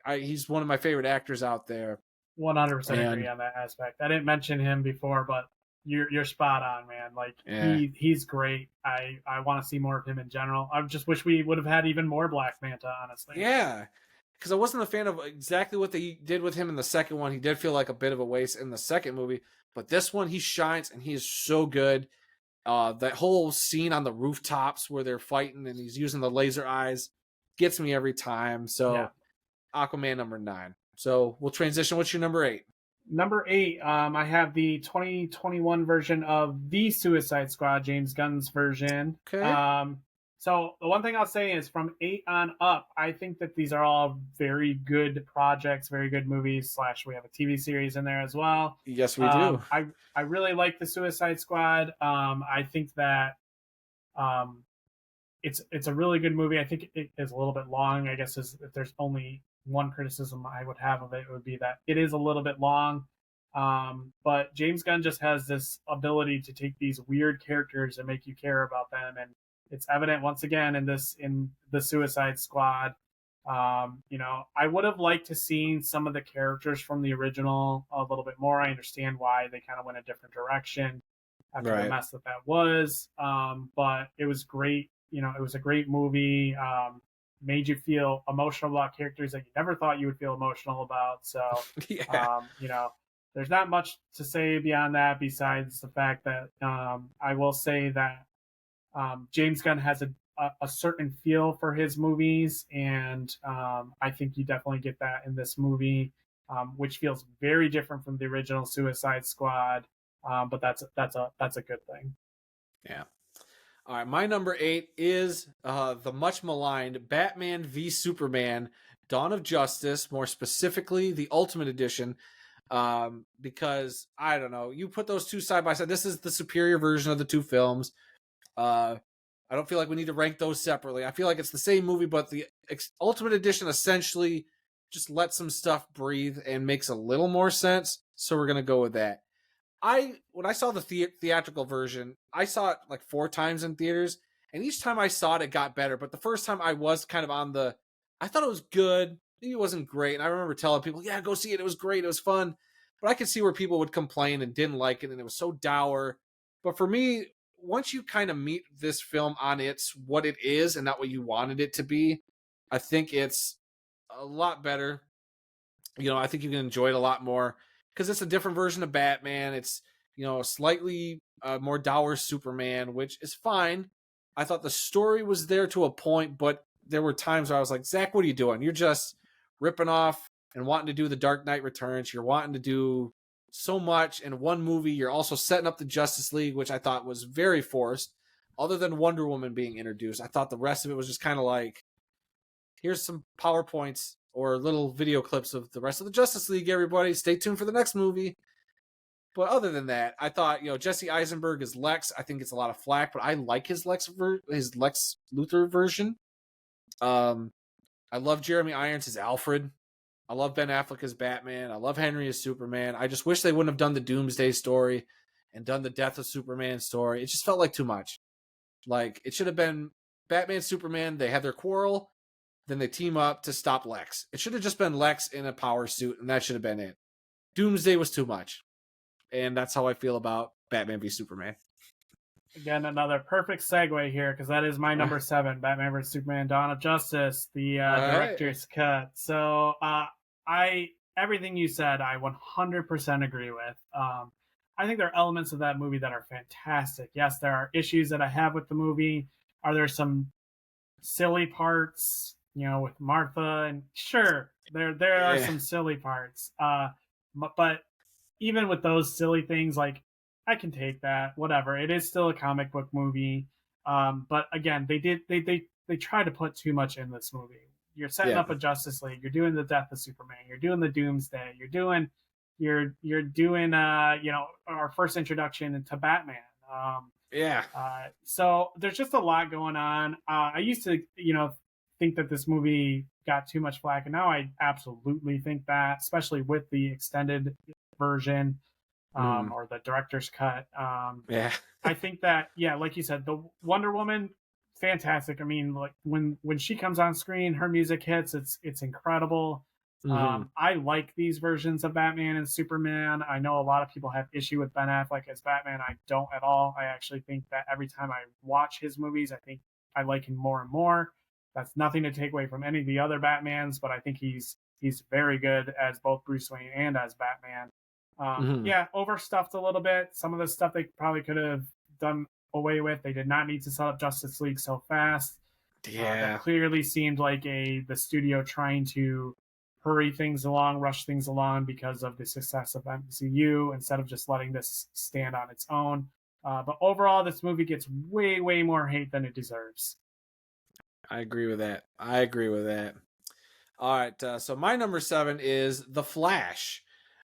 He's one of my favorite actors out there. 100% agree on that aspect. I didn't mention him before, but you're spot on, man. Like he's great. I want to see more of him in general. I just wish we would have had even more Black Manta, honestly. Yeah, because I wasn't a fan of exactly what they did with him in the second one. He did feel like a bit of a waste in the second movie, but this one he shines and he is so good. That whole scene on the rooftops where they're fighting and he's using the laser eyes gets me every time. So yeah. Aquaman number 9. So we'll transition. What's your number 8? Number 8, I have the 2021 version of The Suicide Squad, James Gunn's version. Okay. So the one thing I'll say is from 8 on up, I think that these are all very good projects, very good movies, / we have a TV series in there as well. Yes, we do. I really like The Suicide Squad. I think that it's a really good movie. I think it is a little bit long. I guess if there's only one criticism I would have of it, it would be that it is a little bit long. But James Gunn just has this ability to take these weird characters and make you care about them. And it's evident once again in the Suicide Squad. I would have liked to see some of the characters from the original a little bit more. I understand why they kind of went a different direction after the mess that was. But it was great. It was a great movie. Made you feel emotional about characters that you never thought you would feel emotional about. So, there's not much to say beyond that besides the fact that I will say that James Gunn has a certain feel for his movies, and I think you definitely get that in this movie, which feels very different from the original Suicide Squad. But that's a good thing. Yeah. All right, my number 8 is the much maligned Batman v Superman: Dawn of Justice, more specifically the Ultimate Edition, because I don't know, you put those two side by side. This is the superior version of the two films. I don't feel like we need to rank those separately. I feel like it's the same movie, but the Ultimate Edition essentially just lets some stuff breathe and makes a little more sense. So we're gonna go with that. When I saw the theatrical version, I saw it like 4 times in theaters, and each time I saw it, it got better. But the first time I was kind of I thought it was good. Maybe it wasn't great. And I remember telling people, yeah, go see it. It was great. It was fun. But I could see where people would complain and didn't like it, and it was so dour. But for me, once you kind of meet this film on what it is and not what you wanted it to be, I think it's a lot better. I think you can enjoy it a lot more, because it's a different version of Batman. It's, a slightly more dour Superman, which is fine. I thought the story was there to a point, but there were times where I was like, Zack, what are you doing? You're just ripping off and wanting to do the Dark Knight Returns. You're wanting to do so much in one movie. You're also setting up the Justice League, which I thought was very forced. Other than Wonder Woman being introduced, I thought the rest of it was just kind of like, here's some PowerPoints or little video clips of the rest of the Justice League, everybody. Stay tuned for the next movie. But other than that, I thought, Jesse Eisenberg as Lex, I think it's a lot of flack, but I like his Lex Luthor version. I love Jeremy Irons as Alfred. I love Ben Affleck as Batman. I love Henry as Superman. I just wish they wouldn't have done the Doomsday story and done the Death of Superman story. It just felt like too much. Like, it should have been Batman, Superman, they have their quarrel, then they team up to stop Lex. It should have just been Lex in a power suit, and that should have been it. Doomsday was too much. And that's how I feel about Batman v Superman. Again, another perfect segue here, because that is my number 7, Batman vs Superman: Dawn of Justice, the director's cut. So everything you said, I 100% agree with. I think there are elements of that movie that are fantastic. Yes, there are issues that I have with the movie. Are there some silly parts? with Martha, and sure, there are Yeah. some silly parts. But even with those silly things, like I can take that. Whatever. It is still a comic book movie. But again, they try to put too much in this movie. You're setting Yeah. up a Justice League. You're doing the death of Superman. You're doing the Doomsday. You're doing our first introduction into Batman. Yeah. So there's just a lot going on. I used to, think that this movie got too much flack, and now I absolutely think that, especially with the extended version Mm. or the director's cut. Yeah. I think that, yeah, like you said, the Wonder Woman, fantastic. I mean, like when she comes on screen, her music hits. It's incredible. Hmm. I like these versions of Batman and Superman. I know a lot of people have issue with Ben Affleck as Batman. I don't at all. I actually think that every time I watch his movies, I think I like him more and more. That's nothing to take away from any of the other Batmans, but I think he's very good as both Bruce Wayne and as Batman. Hmm. Yeah, overstuffed a little bit. Some of the stuff they probably could have done away with. They did not need to set up Justice League so fast. That Yeah. clearly seemed like the studio trying to hurry things along, rush things along because of the success of MCU instead of just letting this stand on its own. But overall, this movie gets way, way more hate than it deserves. I agree with that. I agree with that. All right. So my number 7 is The Flash,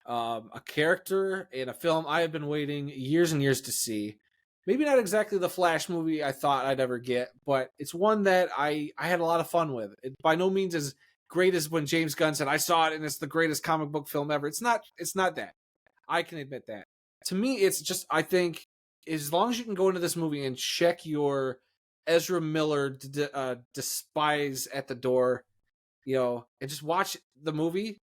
a character in a film I have been waiting years and years to see. Maybe not exactly the Flash movie I thought I'd ever get, but it's one that I had a lot of fun with. It by no means as great as when James Gunn said I saw it and it's the greatest comic book film ever. It's not. It's not that. I can admit that. To me, it's just I think as long as you can go into this movie and check your Ezra Miller despise at the door, and just watch the movie,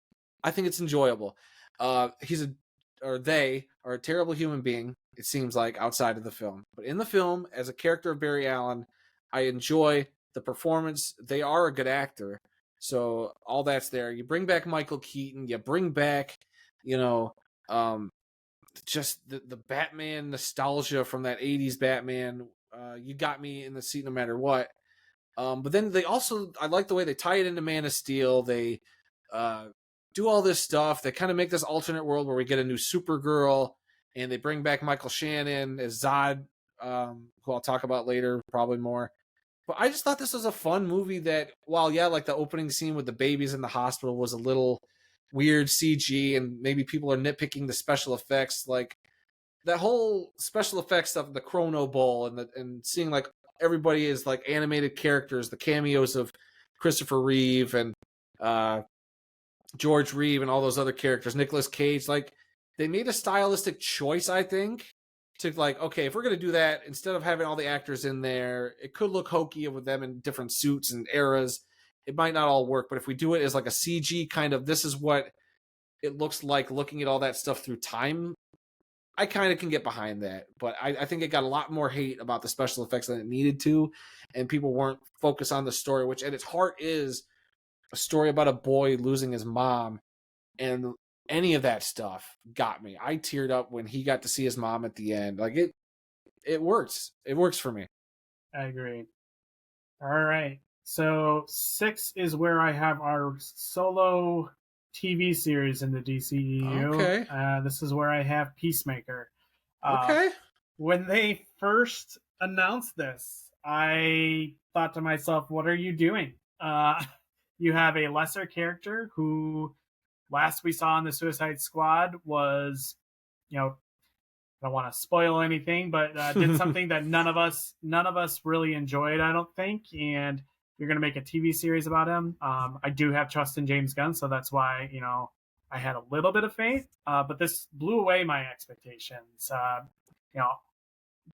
I think it's enjoyable. They are a terrible human being, it seems like, outside of the film. But in the film, as a character of Barry Allen, I enjoy the performance. They are a good actor. So all that's there. You bring back Michael Keaton, you bring back, you know, um, just the Batman nostalgia from that 80s Batman. You got me in the seat no matter what. But then I like the way they tie it into Man of Steel. They uh, do all this stuff. They kind of make this alternate world where we get a new Supergirl, and they bring back Michael Shannon as Zod, who I'll talk about later, probably more. But I just thought this was a fun movie that, while, yeah, like the opening scene with the babies in the hospital was a little weird CG, and maybe people are nitpicking the special effects, like that whole special effects stuff, the Chrono Bowl, and seeing like everybody is like animated characters, the cameos of Christopher Reeve and uh, George Reeve and all those other characters, Nicolas Cage, like they made a stylistic choice, I think, to like, okay, if we're gonna do that, instead of having all the actors in there, it could look hokey with them in different suits and eras. It might not all work, but if we do it as like a CG kind of, this is what it looks like looking at all that stuff through time, I kind of can get behind that, but I think it got a lot more hate about the special effects than it needed to, and people weren't focused on the story, which at its heart is a story about a boy losing his mom, and any of that stuff got me. I teared up when he got to see his mom at the end. Like it works. It works for me. I agree. All right. So 6 is where I have our solo TV series in the DCEU. Okay. This is where I have Peacemaker. Uh, Okay. when they first announced this, I thought to myself, what are you doing? You have a lesser character who last we saw in the Suicide Squad was, you know, I don't want to spoil anything, but did something that none of us really enjoyed, I don't think. And you're going to make a TV series about him. I do have trust in James Gunn, so that's why I had a little bit of faith. But this blew away my expectations. You know,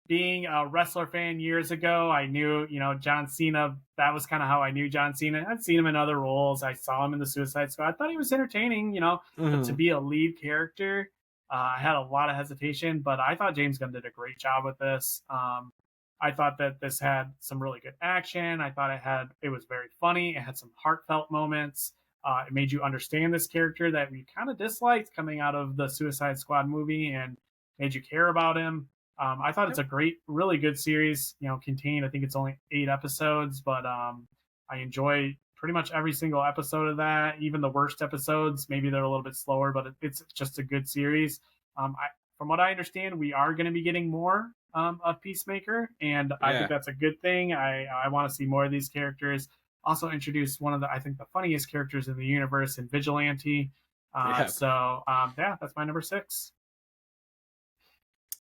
being a wrestler fan years ago, I knew John Cena. That was kind of how I knew John Cena. I'd seen him in other roles. I saw him in the Suicide Squad. I thought he was entertaining. But to Mhm. be a lead character. I had a lot of hesitation, but I thought James Gunn did a great job with this. I thought that this had some really good action. I thought it was very funny. It had some heartfelt moments. It made you understand this character that we kind of disliked coming out of the Suicide Squad movie, and made you care about him. I thought it's a great, really good series. Contained, I think it's only 8 episodes, but I enjoy pretty much every single episode of that, even the worst episodes. Maybe they're a little bit slower, but it's just a good series. From what I understand, we are going to be getting more of Peacemaker, and I think Yeah. that's a good thing. I want to see more of these characters. Also introduce one of the, I think, the funniest characters in the universe in Vigilante. Yeah. Yeah, that's my number 6.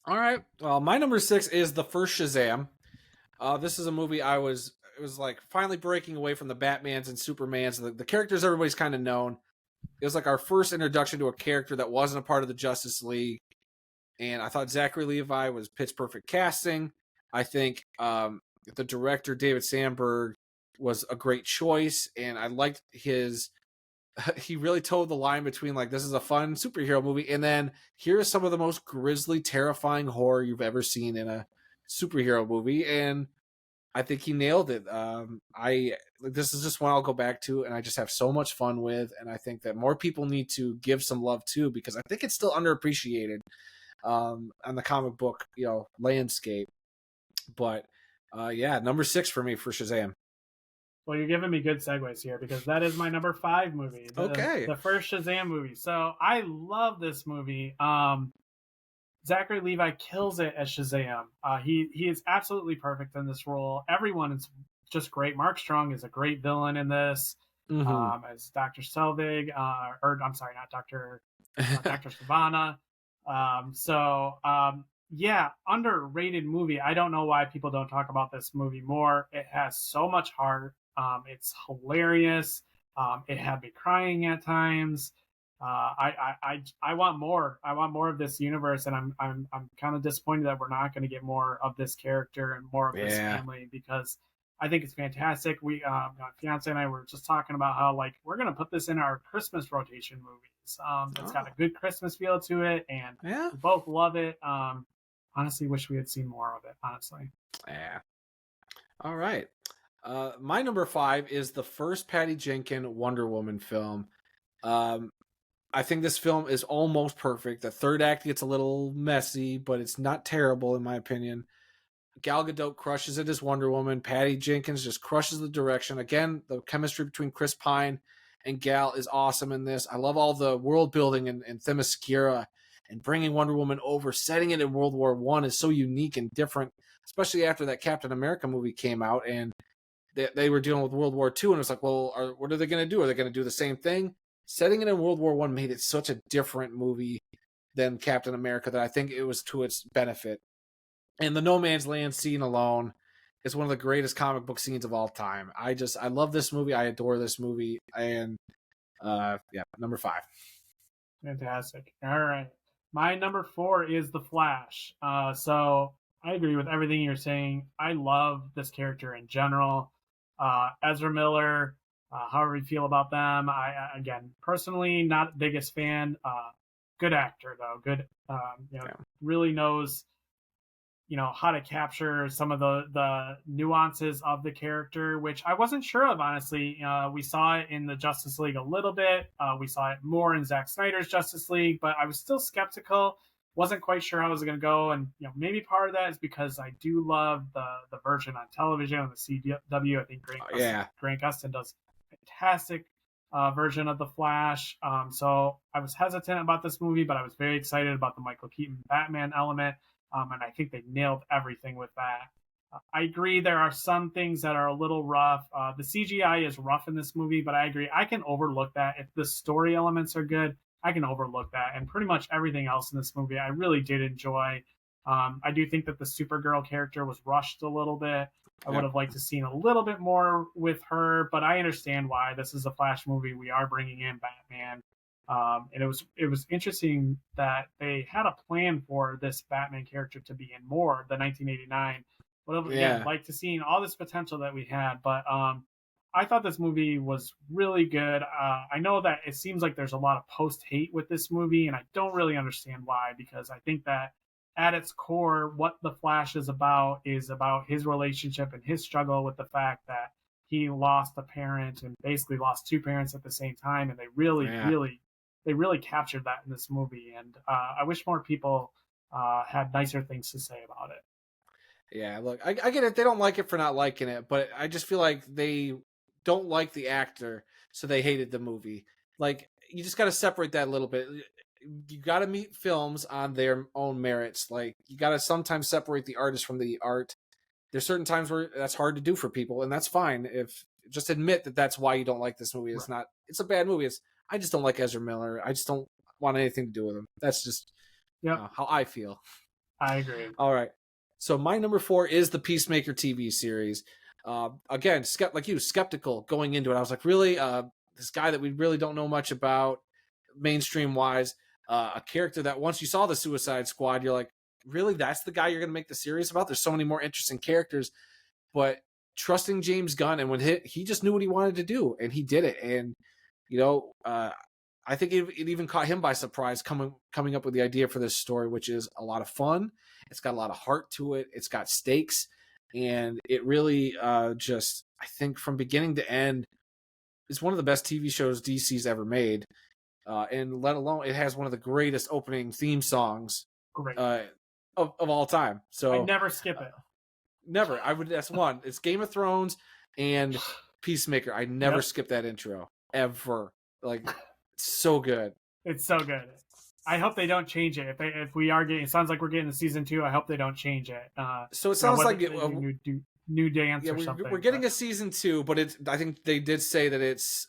All right. Well, my number 6 is the first Shazam. This is a movie it was like finally breaking away from the Batmans and Supermans, the characters everybody's kind of known. It was like our first introduction to a character that wasn't a part of the Justice League. And I thought Zachary Levi was pitch perfect casting. I think the director, David Sandberg, was a great choice. And I liked he really towed the line between like, this is a fun superhero movie. And then here is some of the most grisly, terrifying horror you've ever seen in a superhero movie. And I think he nailed it. This is just one I'll go back to, and I just have so much fun with. And I think that more people need to give some love too, because I think it's still underappreciated on the comic book, landscape. But yeah, number 6 for me for Shazam. Well, you're giving me good segues here because that is my number 5 movie. Okay. The first Shazam movie. So I love this movie. Zachary Levi kills it as Shazam. He is absolutely perfect in this role. Everyone is just great. Mark Strong is a great villain in this. As Dr. Selvig, or I'm sorry, not Dr. Dr. Savannah. Yeah, underrated movie. I don't know why people don't talk about this movie more. It has so much heart. It's hilarious. It had me crying at times. I want more. I want more of this universe, and I'm kind of disappointed that we're not going to get more of this character and more of this family, because I think it's fantastic. My fiance and I were just talking about how like we're going to put this in our Christmas rotation movies. It's got a good Christmas feel to it, and we both love it. Honestly, wish we had seen more of it. Honestly. Yeah. All right. My number 5 is the first Patty Jenkins Wonder Woman film. I think this film is almost perfect. The third act gets a little messy, but it's not terrible in my opinion. Gal Gadot crushes it as Wonder Woman. Patty Jenkins just crushes the direction. Again, the chemistry between Chris Pine and Gal is awesome in this. I love all the world building in Themyscira, and bringing Wonder Woman over, setting it in World War I is so unique and different, especially after that Captain America movie came out and they were dealing with World War II, and it's like, well, what are they going to do? Are they going to do the same thing? Setting it in World War I made it such a different movie than Captain America that I think it was to its benefit. And the No Man's Land scene alone is one of the greatest comic book scenes of all time. I love this movie. I adore this movie. And number 5. Fantastic. All right. My number 4 is The Flash. So I agree with everything you're saying. I love this character in general. Ezra Miller, however you feel about them. Again, personally, not the biggest fan. Good actor, though. Good, really knows, how to capture some of the nuances of the character, which I wasn't sure of, honestly. We saw it in the Justice League a little bit. We saw it more in Zack Snyder's Justice League, but I was still skeptical. Wasn't quite sure how it was going to go. And, maybe part of that is because I do love the version on television on the CW. I think Grant Gustin does a fantastic version of The Flash. So I was hesitant about this movie, but I was very excited about the Michael Keaton Batman element. And I think they nailed everything with that. I agree there are some things that are a little rough. The CGI is rough in this movie, but I agree. I can overlook that. If the story elements are good, I can overlook that. And pretty much everything else in this movie, I really did enjoy. I do think that the Supergirl character was rushed a little bit. I would have liked to seen a little bit more with her, but I understand why. This is a Flash movie. We are bringing in Batman. And it was interesting that they had a plan for this Batman character to be in more than 1989. But again, like to seeing all this potential that we had. But I thought this movie was really good. I know that it seems like there's a lot of post-hate with this movie, and I don't really understand why, because I think that at its core, what The Flash is about his relationship and his struggle with the fact that he lost a parent and basically lost 2 parents at the same time. And they really captured that in this movie. And I wish more people had nicer things to say about it. Yeah, look, I get it. They don't like it for not liking it, but I just feel like they don't like the actor, so they hated the movie. Like, you just got to separate that a little bit. You got to meet films on their own merits. Like, you got to sometimes separate the artist from the art. There's certain times where that's hard to do for people, and that's fine. If just admit that that's why you don't like this movie. It's Right. not. It's a bad movie. It's I just don't like Ezra Miller. I just don't want anything to do with him. That's just Yep, how I feel. I agree. All right. So my number 4 is the Peacemaker TV series. Again, like you, skeptical going into it. I was like, really, this guy that we really don't know much about, mainstream wise, a character that once you saw the Suicide Squad, you're like, really, that's the guy you're going to make the series about? There's so many more interesting characters, but trusting James Gunn, and when he just knew what he wanted to do, and he did it. And you know, I think it even caught him by surprise coming up with the idea for this story, which is a lot of fun. It's got a lot of heart to it. It's got stakes, and it really just, I think, from beginning to end, is one of the best TV shows DC's ever made. And let alone, it has one of the greatest opening theme songs Great. Of all time. So I never skip it. never. I would. That's one. It's Game of Thrones and Peacemaker. I never Yep. skip that intro ever. Like, it's so good. It's so good. I hope they don't change it. If we are getting, it sounds like we're getting to season 2. I hope they don't change it. So it sounds like new dance yeah, or something. we're getting a season 2, but I think they did say that it's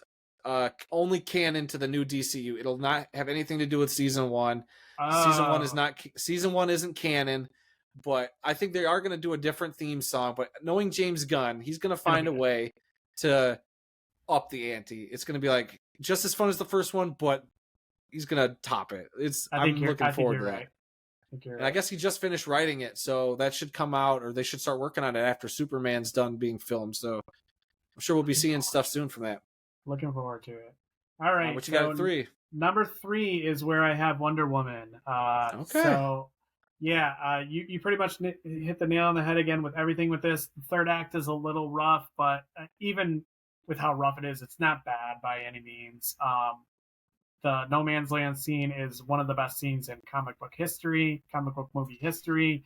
only canon to the new DCU. It'll not have anything to do with season 1. Season 1 isn't canon, but I think they are going to do a different theme song. But knowing James Gunn, he's going to find a way to up the ante. It's going to be like just as fun as the first one, but he's going to top it. I'm looking forward to that. And I guess he just finished writing it, so that should come out, or they should start working on it after Superman's done being filmed. So I'm sure we'll be seeing stuff soon from that. Looking forward to it. All right. What you got at 3? Number 3 is where I have Wonder Woman. Okay. So, yeah, you pretty much hit the nail on the head again with everything with this. The third act is a little rough, but even with how rough it is, it's not bad by any means. The No Man's Land scene is one of the best scenes in comic book movie history.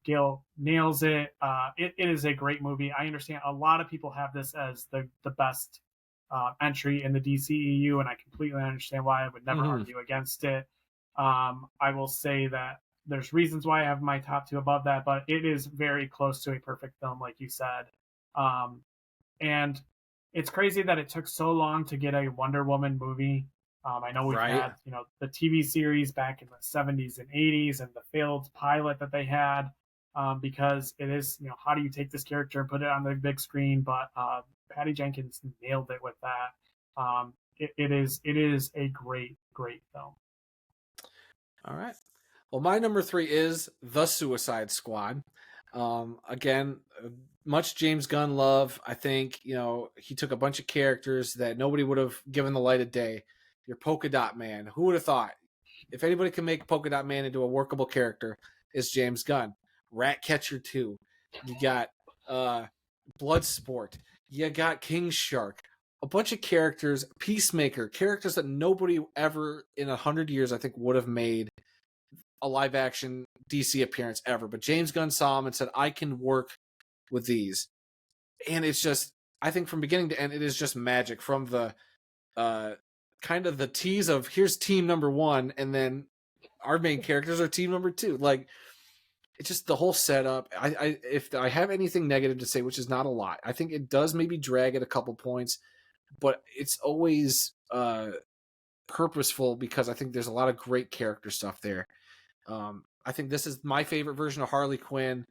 Gil nails it. It is a great movie. I understand a lot of people have this as the best entry in the DCEU, and I completely understand why. I would never argue against it. I will say that there's reasons why I have my top 2 above that, but it is very close to a perfect film, like you said. And it's crazy that it took so long to get a Wonder Woman movie. I know we've had, the TV series back in the 70s and 80s and the failed pilot that they had, because it is, how do you take this character and put it on the big screen? But Patty Jenkins nailed it with that. It is a great, great film. All right. Well, my number 3 is The Suicide Squad. Again, much James Gunn love. I think, he took a bunch of characters that nobody would have given the light of day. Your Polka Dot Man. Who would have thought? If anybody can make Polka Dot Man into a workable character, it's James Gunn. Ratcatcher 2. You got Bloodsport. You got King Shark. A bunch of characters. Peacemaker. Characters that nobody ever in 100 years, I think, would have made a live action DC appearance ever. But James Gunn saw him and said, I can work with these. And it's just, I think from beginning to end, it is just magic. From the kind of the tease of here's team number 1, and then our main characters are team number 2. Like, it's just the whole setup. If I have anything negative to say, which is not a lot, I think it does maybe drag at a couple points, but it's always purposeful because I think there's a lot of great character stuff there. I think this is my favorite version of Harley Quinn.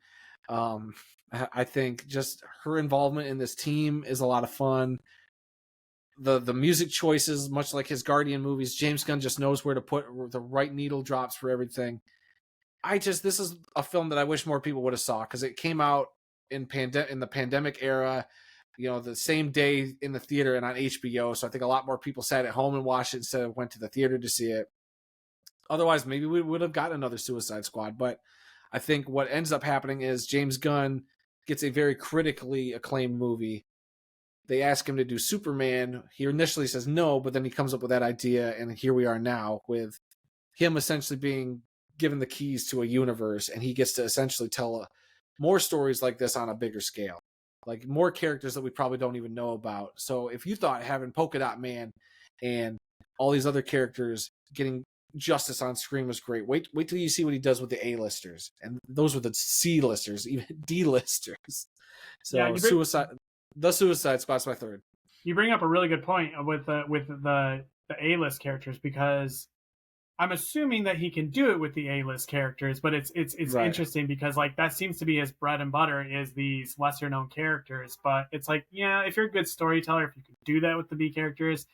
I think just her involvement in this team is a lot of fun. The music choices, much like his Guardian movies, James Gunn just knows where to put the right needle drops for everything. This is a film that I wish more people would have saw, because it came out in the pandemic era, the same day in the theater and on HBO. So I think a lot more people sat at home and watched it instead of went to the theater to see it. Otherwise, maybe we would have gotten another Suicide Squad. But I think what ends up happening is James Gunn gets a very critically acclaimed movie. They ask him to do Superman. He initially says no, but then he comes up with that idea, and here we are now with him essentially being given the keys to a universe, and he gets to essentially tell more stories like this on a bigger scale. like more characters that we probably don't even know about. So if you thought having Polka Dot Man and all these other characters getting justice on screen was great, wait till you see what he does with the A-listers, and those were the C-listers, even D-listers. Yeah, So Suicide Squad's my third. You bring up a really good point with the A-list characters, because I'm assuming that he can do it with the A-list characters, but it's Right. interesting because like that seems to be his bread and butter, is these lesser known characters. But it's like, yeah, if you're a good storyteller, if you can do that with the B characters,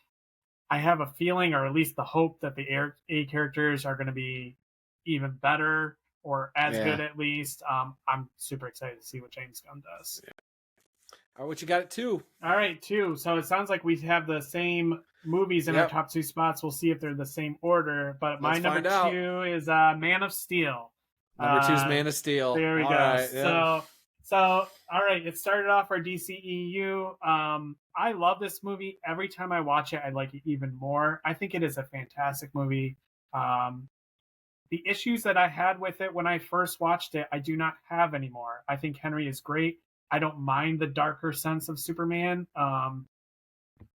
I have a feeling, or at least the hope, that the A characters are going to be even better, or as good at least. I'm super excited to see what James Gunn does. Yeah. All right, what you got at 2? All right, 2. So it sounds like we have the same movies in our top 2 spots. We'll see if they're the same order. But my number 2 is Man of Steel. Number 2 is Man of Steel. There we go. Right, yeah. So all right, it started off our DCEU. I love this movie. Every time I watch it, I like it even more. I think it is a fantastic movie. The issues that I had with it when I first watched it, I do not have anymore. I think Henry is great. I don't mind the darker sense of Superman.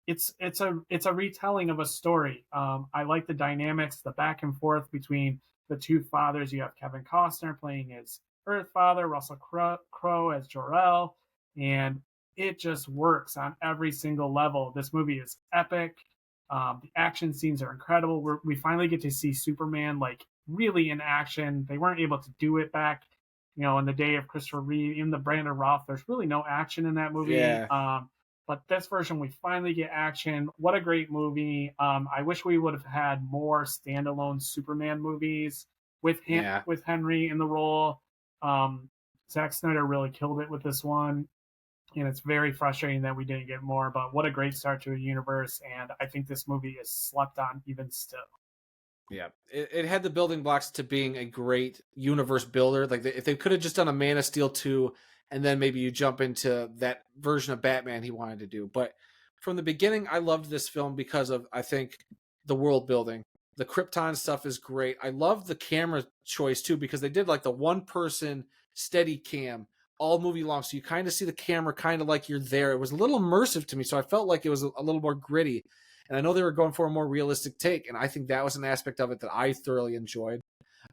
It's a retelling of a story. I like the dynamics, the back and forth between the two fathers. You have Kevin Costner playing his Earth father, Russell Crowe as Jor-El, and it just works on every single level. This movie is epic. The action scenes are incredible. We finally get to see Superman like really in action. They weren't able to do it back, in the day of Christopher Reeve, in the Brandon Routh. There's really no action in that movie. Yeah. But this version, we finally get action. What a great movie. I wish we would have had more standalone Superman movies with Henry in the role. Zack Snyder really killed it with this one. And it's very frustrating that we didn't get more, but what a great start to a universe. And I think this movie is slept on even still. Yeah, it had the building blocks to being a great universe builder. Like if they could have just done a Man of Steel 2, and then maybe you jump into that version of Batman he wanted to do. But from the beginning, I loved this film because of, I think, the world building. The Krypton stuff is great. I love the camera choice too, because they did like the one person steady cam all movie long. So you kind of see the camera kind of like you're there. It was a little immersive to me. So I felt like it was a little more gritty. And I know they were going for a more realistic take. And I think that was an aspect of it that I thoroughly enjoyed.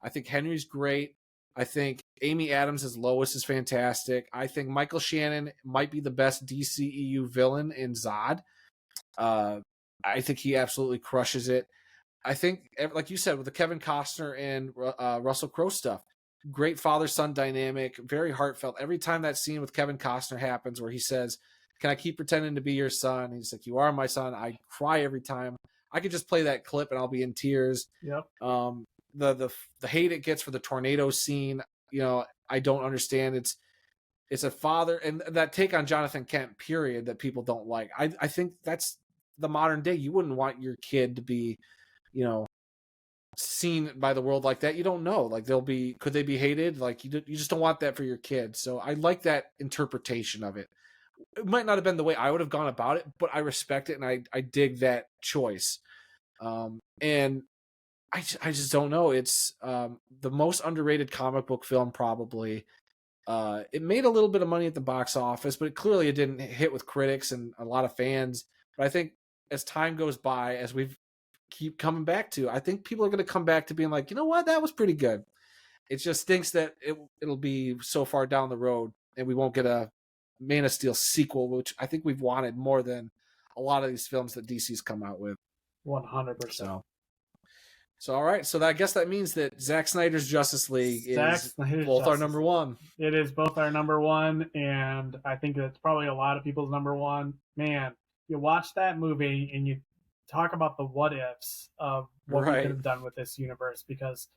I think Henry's great. I think Amy Adams as Lois is fantastic. I think Michael Shannon might be the best DCEU villain in Zod. I think he absolutely crushes it. I think, like you said, with the Kevin Costner and Russell Crowe stuff, great father-son dynamic, very heartfelt. Every time that scene with Kevin Costner happens where he says, "Can I keep pretending to be your son?" He's like, "You are my son." I cry every time. I could just play that clip and I'll be in tears. Yep. The hate it gets for the tornado scene, I don't understand. It's a father, and that take on Jonathan Kent, period, that people don't like. I think that's the modern day. You wouldn't want your kid to be, seen by the world like that. You don't know. Like could they be hated? Like you just don't want that for your kid. So I like that interpretation of it. It might not have been the way I would have gone about it, but I respect it and I dig that choice. And I just don't know. It's the most underrated comic book film probably. It made a little bit of money at the box office, but clearly it didn't hit with critics and a lot of fans. But I think as time goes by, as we've keep coming back to, I think people are going to come back to being like, you know what, that was pretty good. It just stinks that it'll be so far down the road and we won't get a Man of Steel sequel, which I think we've wanted more than a lot of these films that DC's come out with. 100%. So all right. So I guess that means that Zack Snyder's Justice League is both our number one. It is both our number one, and I think that's probably a lot of people's number one. Man, you watch that movie and you talk about the what ifs of what we could have done with this universe, because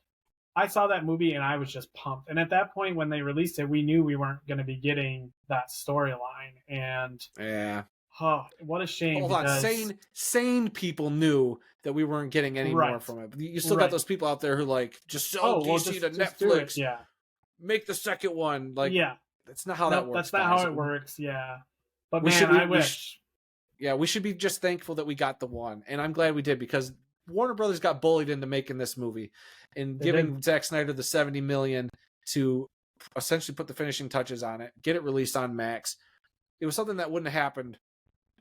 I saw that movie and I was just pumped. And at that point when they released it, we knew we weren't going to be getting that storyline. And what a shame. Hold on, sane people knew that we weren't getting any more from it. But you still got those people out there who like just sell DC to Netflix. Yeah, make the second one. Like, that's not how that works. That's not how it works. Yeah, but I wish. We should be just thankful that we got the one, and I'm glad we did, because Warner Brothers got bullied into making this movie and giving Zack Snyder the $70 million to essentially put the finishing touches on it, get it released on Max. it was something that wouldn't have happened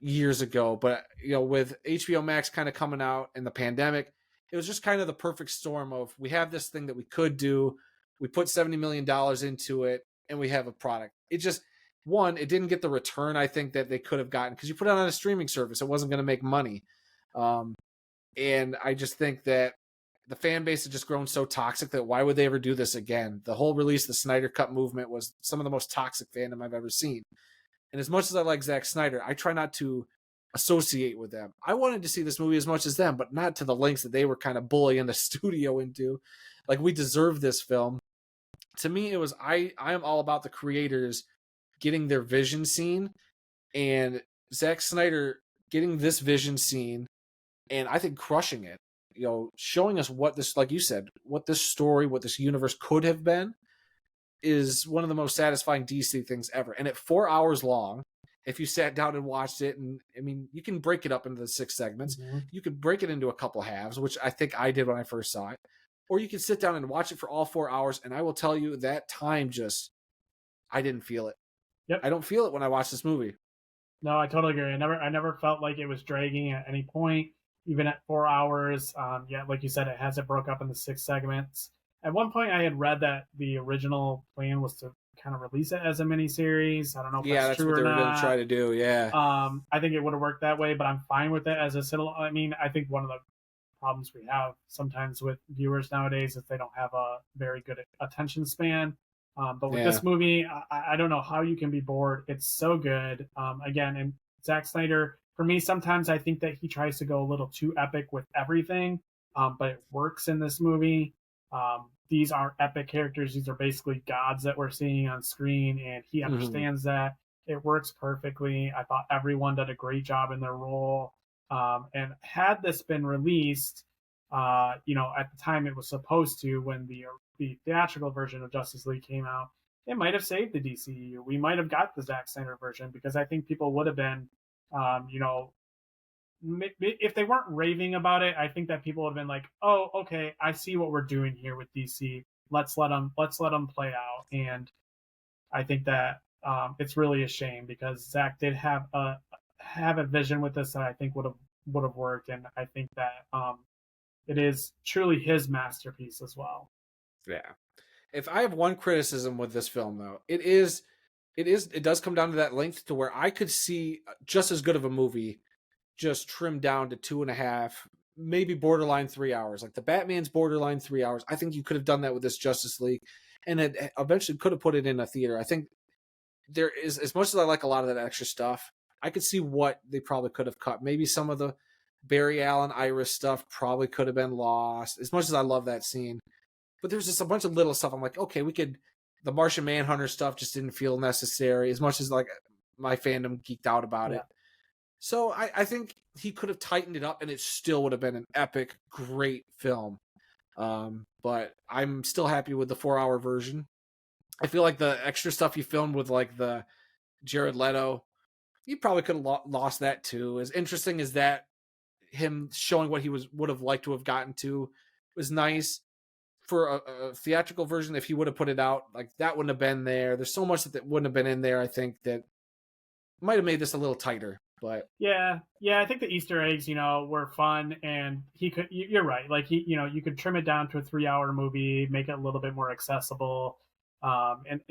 years ago. But with HBO Max kind of coming out and the pandemic, it was just kind of the perfect storm of, we have this thing that we could do, we put $70 million into it, and we have a product. It just, one, it didn't get the return I think that they could have gotten, because you put it on a streaming service, it wasn't going to make money. And I just think that the fan base has just grown so toxic that why would they ever do this again? The whole release of the Snyder Cut movement was some of the most toxic fandom I've ever seen. And as much as I like Zack Snyder, I try not to associate with them. I wanted to see this movie as much as them, but not to the lengths that they were kind of bullying the studio into. Like, we deserve this film. To me, it was, I am all about the creators getting their vision seen, and Zack Snyder getting this vision seen, and I think crushing it. Showing us what this, like you said, what this story, what this universe could have been, is one of the most satisfying DC things ever. And at 4 hours long, if you sat down and watched it, and I mean, you can break it up into the 6 segments. Mm-hmm. You could break it into a couple halves, which I think I did when I first saw it. Or you can sit down and watch it for all 4 hours, and I will tell you that time just, I didn't feel it. Yep. I don't feel it when I watch this movie. No, I totally agree. I never felt like it was dragging at any point, even at 4 hours. Yeah, like you said, it has it broke up into 6 segments. At one point, I had read that the original plan was to kind of release it as a miniseries. I don't know if that's true or not. Yeah, that's what they were going to try to do, yeah. I think it would have worked that way, but I'm fine with it as a I mean, I think one of the problems we have sometimes with viewers nowadays is they don't have a very good attention span. But with this movie, I don't know how you can be bored. It's so good. Again, and Zack Snyder, for me, sometimes I think that he tries to go a little too epic with everything, but it works in this movie. These aren't epic characters. These are basically gods that we're seeing on screen, and he understands that. It works perfectly. I thought everyone did a great job in their role. And had this been released, at the time it was supposed to, when the theatrical version of Justice League came out, it might have saved the DCEU. We might have got the Zack Snyder version, because I think people would have been, if they weren't raving about it, I think that people would have been like, oh, okay, I see what we're doing here with DC. Let's let them play out. And I think that it's really a shame, because Zack did have a vision with this that I think would have worked, and I think that it is truly his masterpiece as well. Yeah. If I have one criticism with this film, though, it does come down to that length, to where I could see just as good of a movie just trimmed down to 2.5, maybe borderline 3 hours. Like the Batman's borderline 3 hours. I think you could have done that with this Justice League, and it eventually could have put it in a theater. I think there is, as much as I like a lot of that extra stuff, I could see what they probably could have cut. Maybe some of the Barry Allen Iris stuff probably could have been lost, as much as I love that scene. But there's just a bunch of little stuff. I'm like, okay, the Martian Manhunter stuff just didn't feel necessary, as much as like my fandom geeked out about it. So I think he could have tightened it up, and it still would have been an epic, great film. But I'm still happy with the 4-hour version. I feel like the extra stuff he filmed with like the Jared Leto, you probably could have lost that too. As interesting as that, him showing what he would have liked to have gotten to, was nice. For a theatrical version, if he would have put it out, like that wouldn't have been there. There's so much that wouldn't have been in there, I think, that might have made this a little tighter. But yeah, I think the Easter eggs, were fun, and you're right. Like you could trim it down to a 3-hour movie, make it a little bit more accessible, and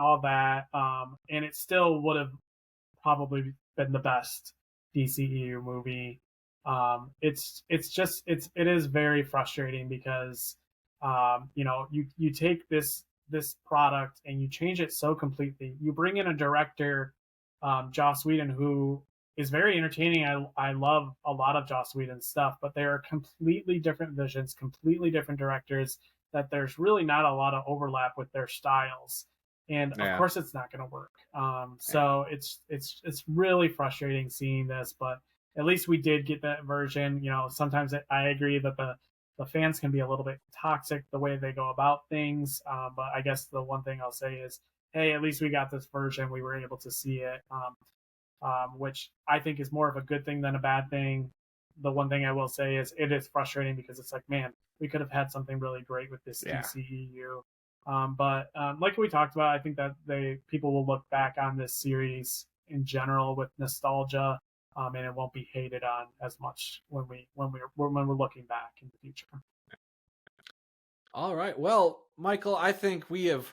all that. And it still would have probably been the best DCEU movie. It is very frustrating, because you take this product and you change it so completely. You bring in a director, Joss Whedon, who is very entertaining. I love a lot of Joss Whedon's stuff, but they are completely different visions, completely different directors, that there's really not a lot of overlap with their styles. And of course it's not going to work. So it's really frustrating seeing this, but at least we did get that version. Sometimes I agree that the fans can be a little bit toxic the way they go about things. But I guess the one thing I'll say is, hey, at least we got this version. We were able to see it, which I think is more of a good thing than a bad thing. The one thing I will say is it is frustrating, because it's like, man, we could have had something really great with this DCEU. But like we talked about, I think that people will look back on this series in general with nostalgia, and it won't be hated on as much when we're looking back in the future. All right. Well, Michael, I think we have.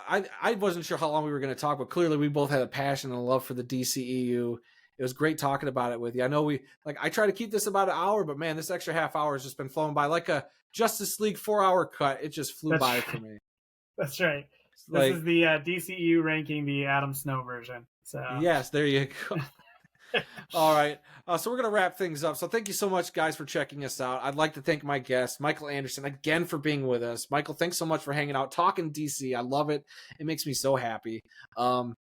I wasn't sure how long we were going to talk, but clearly we both had a passion and a love for the DCEU. It was great talking about it with you. I know I try to keep this about an hour, but man, this extra half hour has just been flowing by like a Justice League 4-hour cut. It just flew That's by right. for me. That's right. This Like, is the DCEU ranking the Adam Snow version. So yes, there you go. All right. So we're going to wrap things up. So thank you so much, guys, for checking us out. I'd like to thank my guest, Michael Anderson, again for being with us. Michael, thanks so much for hanging out, talking DC. I love it. It makes me so happy. Do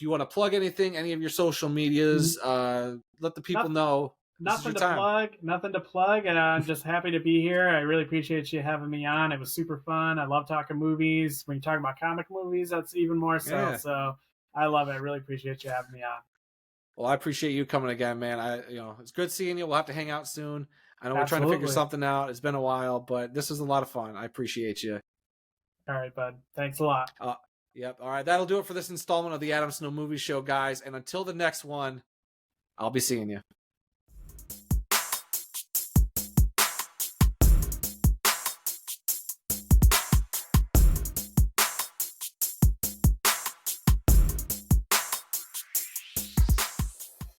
you want to plug anything, any of your social medias? Let the people know. Nothing to plug, and I'm just happy to be here. I really appreciate you having me on. It was super fun. I love talking movies. When you talk about comic movies, that's even more so. Yeah. So I love it. I really appreciate you having me on. Well, I appreciate you coming again, man. It's good seeing you. We'll have to hang out soon. I know we're trying to figure something out. It's been a while, but this is a lot of fun. I appreciate you. All right, bud. Thanks a lot. Yep. All right. That'll do it for this installment of the Adam Snow Movie Show, guys. And until the next one, I'll be seeing you.